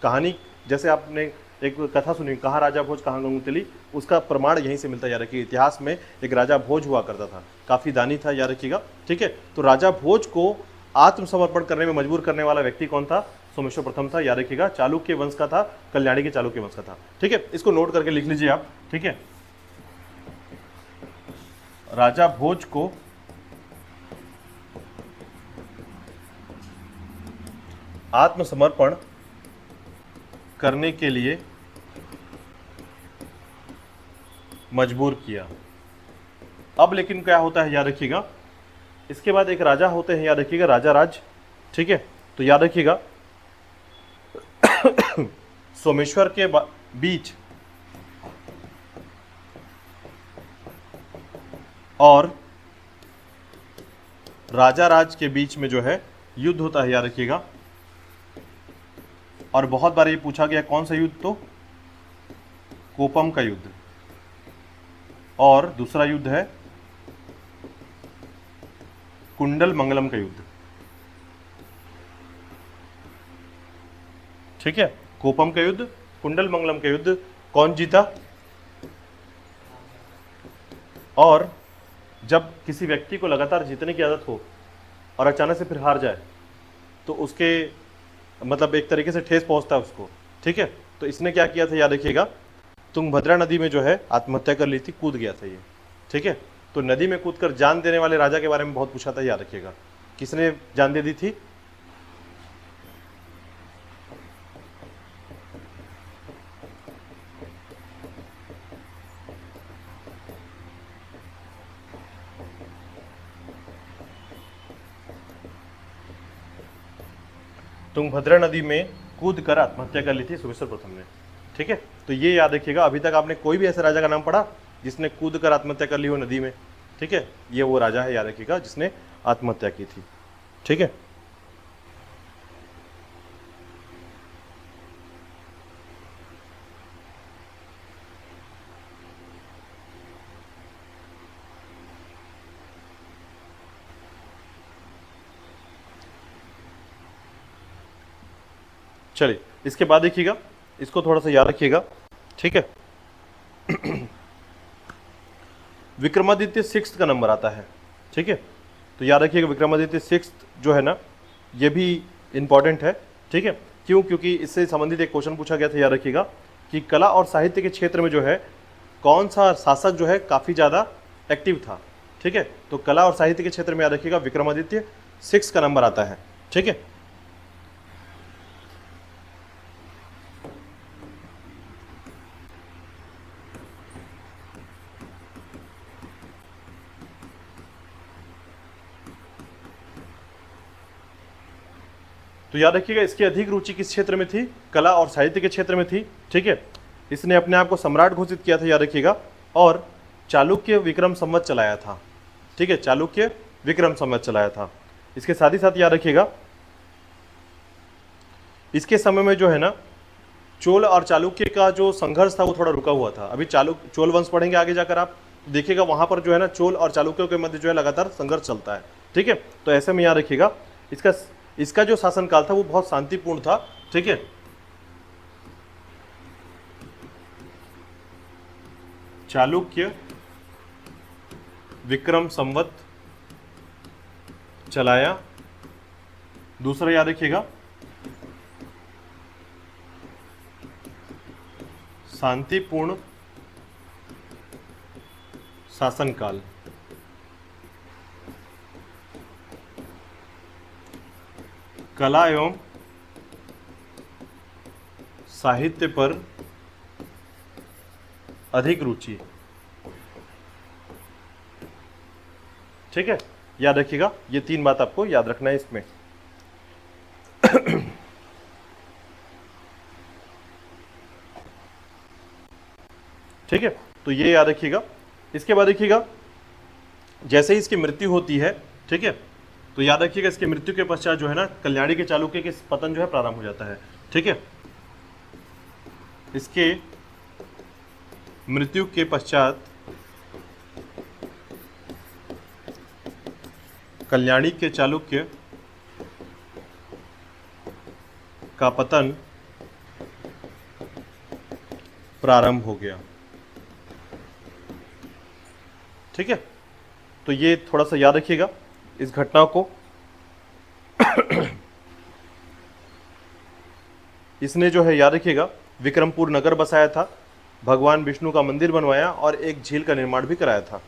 कहानी जैसे आपने एक कथा सुनी, कहाँ राजा भोज कहाँ गंगोत्री, उसका प्रमाण यहीं से मिलता है, याद रखिए। इतिहास में एक राजा भोज हुआ करता था, काफी दानी था, याद रखिएगा। ठीक है, तो राजा भोज को आत्मसमर्पण करने में मजबूर करने वाला व्यक्ति कौन था? सोमेश्वर प्रथम था, याद रखिएगा। चालुक्य वंश का था, कल्याणी के चालुक्य वंश का था। ठीक है, इसको नोट करके लिख लीजिए आप। ठीक है, राजा भोज को आत्मसमर्पण करने के लिए मजबूर किया। अब लेकिन क्या होता है, याद रखिएगा, इसके बाद एक राजा होते हैं, याद रखिएगा, राजा राज। ठीक है, तो याद रखिएगा सोमेश्वर के बीच और राजा राज के बीच में जो है युद्ध होता है, याद रखिएगा। और बहुत बार ये पूछा गया कौन सा युद्ध, तो कोपम का युद्ध। और दूसरा युद्ध है कुंडल मंगलम का युद्ध। ठीक है, कोपम का युद्ध, कुंडल मंगलम का युद्ध कौन जीता? और जब किसी व्यक्ति को लगातार जीतने की आदत हो और अचानक से फिर हार जाए तो उसके मतलब एक तरीके से ठेस पहुंचता है उसको। ठीक है, तो इसने क्या किया था याद रखिएगा, तुंगभद्रा नदी में जो है आत्महत्या कर ली थी, कूद गया था ये। ठीक है, तो नदी में कूदकर जान देने वाले राजा के बारे में बहुत पूछा था, याद रखिएगा। किसने जान दे दी थी? तुंगभद्रा नदी में कूद कर आत्महत्या कर ली थी सोमेश्वर प्रथम ने। ठीक है, तो ये याद रखिएगा, अभी तक आपने कोई भी ऐसे राजा का नाम पढ़ा जिसने कूद कर आत्महत्या कर ली हो नदी में? ठीक है, ये वो राजा है, याद रखिएगा, जिसने आत्महत्या की थी। ठीक है, चलिए इसके बाद देखिएगा, इसको थोड़ा सा याद रखिएगा। ठीक है, विक्रमादित्य 6 का नंबर आता है। ठीक है, तो याद रखिएगा विक्रमादित्य 6 जो है ना, ये भी इंपॉर्टेंट है। ठीक है, क्यों? क्योंकि इससे संबंधित एक क्वेश्चन पूछा गया था, याद रखिएगा, कि कला और साहित्य के क्षेत्र में जो है कौन सा शासक जो है काफ़ी ज़्यादा एक्टिव था। ठीक है, तो कला और साहित्य के क्षेत्र में याद रखिएगा विक्रमादित्य 6 का नंबर आता है। ठीक है, तो याद रखिएगा इसकी अधिक रुचि किस क्षेत्र में थी? कला और साहित्य के क्षेत्र में थी। ठीक है, इसने अपने आप को सम्राट घोषित किया था, याद रखिएगा, और चालुक्य विक्रम संवत चलाया था। ठीक है, चालुक्य विक्रम संवत चलाया था। इसके साथ ही साथ याद रखिएगा इसके समय में जो है ना, चोल और चालुक्य का जो संघर्ष था वो थोड़ा रुका हुआ था। अभी चोल वंश पढ़ेंगे आगे जाकर आप, देखिएगा वहां पर जो है ना चोल और चालुक्यों के मध्य जो है लगातार संघर्ष चलता है। ठीक है, तो ऐसे में याद रखिएगा इसका जो शासनकाल था वो बहुत शांतिपूर्ण था। ठीक है, चालुक्य विक्रम संवत चलाया। दूसरा याद रखिएगा शांतिपूर्ण शासनकाल। कला एवं साहित्य पर अधिक रुचि। ठीक है, याद रखिएगा, ये 3 बात आपको याद रखना है इसमें। ठीक है, तो ये याद रखिएगा। इसके बाद देखिएगा जैसे ही इसकी मृत्यु होती है, ठीक है, तो याद रखिएगा इसकी मृत्यु के पश्चात जो है ना कल्याणी के चालुक्य के पतन जो है प्रारंभ हो जाता है। ठीक है, इसके मृत्यु के पश्चात कल्याणी के चालुक्य का पतन प्रारंभ हो गया। ठीक है, तो ये थोड़ा सा याद रखिएगा इस घटना को। इसने जो है याद रखिएगा विक्रमपुर नगर बसाया था, भगवान विष्णु का मंदिर बनवाया और एक झील का निर्माण भी कराया था।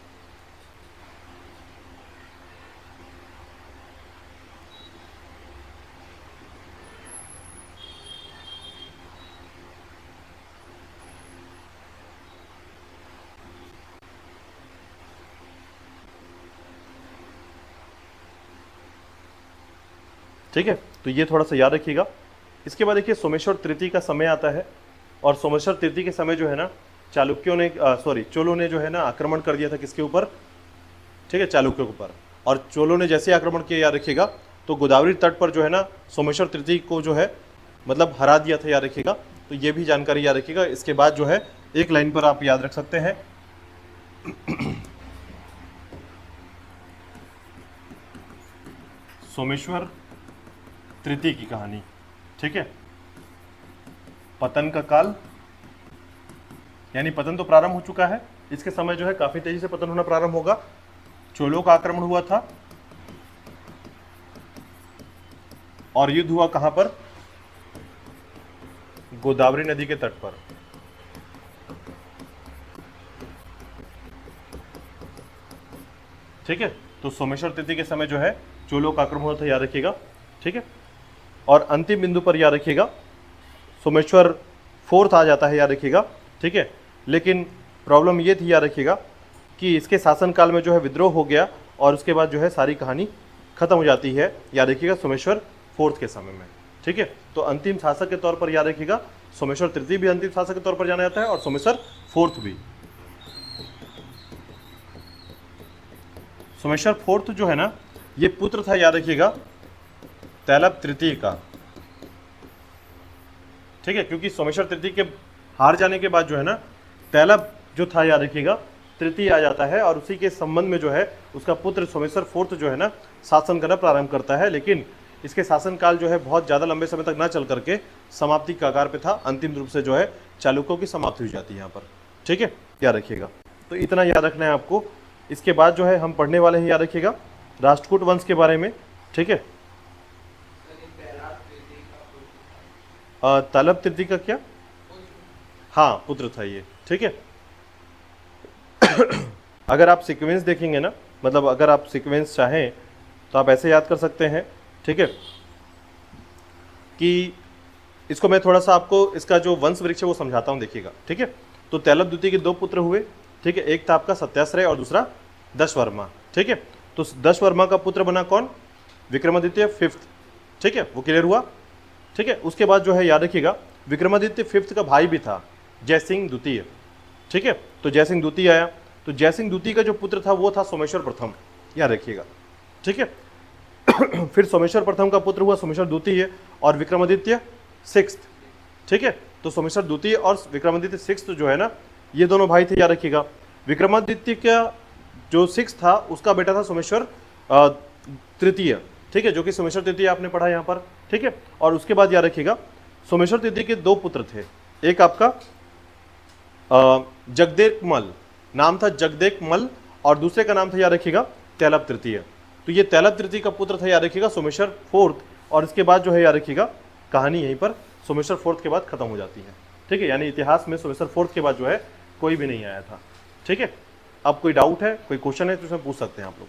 ठीक है, तो ये थोड़ा सा याद रखिएगा। इसके बाद देखिए सोमेश्वर तृतीय का समय आता है, और सोमेश्वर तृतीय के समय जो है ना चालुक्यों ने चोलों ने जो है ना आक्रमण कर दिया था किसके ऊपर? ठीक है, चालुक्यों के ऊपर। और चोलों ने जैसे आक्रमण किया याद रखिएगा तो गोदावरी तट पर जो है ना सोमेश्वर तृतीय को जो है मतलब हरा दिया था, याद रखिएगा। तो ये भी जानकारी याद रखिएगा। इसके बाद जो है एक लाइन पर आप याद रख सकते हैं सोमेश्वर तृतीय की कहानी, ठीक है। पतन का काल, यानी पतन तो प्रारंभ हो चुका है, इसके समय जो है काफी तेजी से पतन होना प्रारंभ होगा। चोलों का आक्रमण हुआ था और युद्ध हुआ कहां पर? गोदावरी नदी के तट पर। ठीक है, तो सोमेश्वर तृतीय के समय जो है चोलों का आक्रमण हुआ था, याद रखिएगा, ठीक है। और अंतिम बिंदु पर याद रखिएगा सोमेश्वर फोर्थ आ जाता है, याद रखिएगा, ठीक है। लेकिन प्रॉब्लम ये थी, याद रखिएगा, कि इसके शासनकाल में जो है विद्रोह हो गया और उसके बाद जो है सारी कहानी खत्म हो जाती है, याद रखिएगा, सोमेश्वर फोर्थ के समय में, ठीक है। तो अंतिम शासक के तौर पर याद रखिएगा सोमेश्वर तृतीय भी अंतिम शासक के तौर पर जाना जाता है और सोमेश्वर फोर्थ भी। सोमेश्वर फोर्थ जो है ना, ये पुत्र था, याद रखिएगा, तैलब तृतीय का, ठीक है। क्योंकि सोमेश्वर तृतीय के हार जाने के बाद जो है ना तैलब जो था, याद रखिएगा, तृतीय आ जाता है और उसी के संबंध में जो है उसका पुत्र सोमेश्वर फोर्थ जो है ना शासन करना प्रारंभ करता है। लेकिन इसके शासनकाल जो है बहुत ज़्यादा लंबे समय तक ना चल करके समाप्ति के कगार पे था। अंतिम रूप से जो है चालुक्यों की समाप्ति हो जाती है यहाँ पर, ठीक है, याद रखिएगा। तो इतना याद रखना है आपको। इसके बाद जो है हम पढ़ने वाले हैं, याद रखिएगा, राष्ट्रकूट वंश के बारे में, ठीक है। तैलब तृतीय का क्या? हाँ, पुत्र था ये, ठीक है। अगर आप सीक्वेंस देखेंगे ना, मतलब अगर आप सीक्वेंस चाहें तो आप ऐसे याद कर सकते हैं, ठीक है, कि इसको मैं थोड़ा सा आपको इसका जो वंश वृक्ष है वो समझाता हूँ, देखिएगा, ठीक है। तो तैलब द्वितीय के दो पुत्र हुए, ठीक है। एक था आपका सत्याश्रय और दूसरा दशवर्मा, ठीक है। तो दशवर्मा का पुत्र बना कौन? विक्रमादित्य फिफ्थ, ठीक है, वो क्लियर हुआ, ठीक है। उसके बाद जो है याद रखिएगा विक्रमादित्य फिफ्थ का भाई भी था, जयसिंह द्वितीय, ठीक है। तो जयसिंह द्वितीय आया, तो जयसिंह द्वितीय का जो पुत्र था वो था सोमेश्वर प्रथम, याद रखिएगा, ठीक है। फिर सोमेश्वर प्रथम का पुत्र हुआ सोमेश्वर द्वितीय और विक्रमादित्य सिक्स्थ, ठीक है। तो सोमेश्वर द्वितीय और विक्रमादित्य सिक्स्थ जो है ना, ये दोनों भाई थे, याद रखिएगा। विक्रमादित्य का जो सिक्स्थ था उसका बेटा था सोमेश्वर तृतीय, ठीक है, जो कि सोमेश्वर तृतीय आपने पढ़ा यहाँ पर, ठीक है। और उसके बाद याद रखिएगा सोमेश्वर तृतीय के दो पुत्र थे, एक आपका जगदेकमल, नाम था जगदेकमल, और दूसरे का नाम था, याद रखिएगा, तैलब तृतीय। तो ये तैलब तृतीय का पुत्र था, याद रखिएगा, सोमेश्वर फोर्थ। और इसके बाद जो है याद रखिएगा कहानी यहीं पर सोमेश्वर फोर्थ के बाद खत्म हो जाती है, ठीक है। यानी इतिहास में सोमेश्वर फोर्थ के बाद जो है कोई भी नहीं आया था, ठीक है। अब कोई डाउट है, कोई क्वेश्चन है तो उसमें पूछ सकते हैं आप लोग।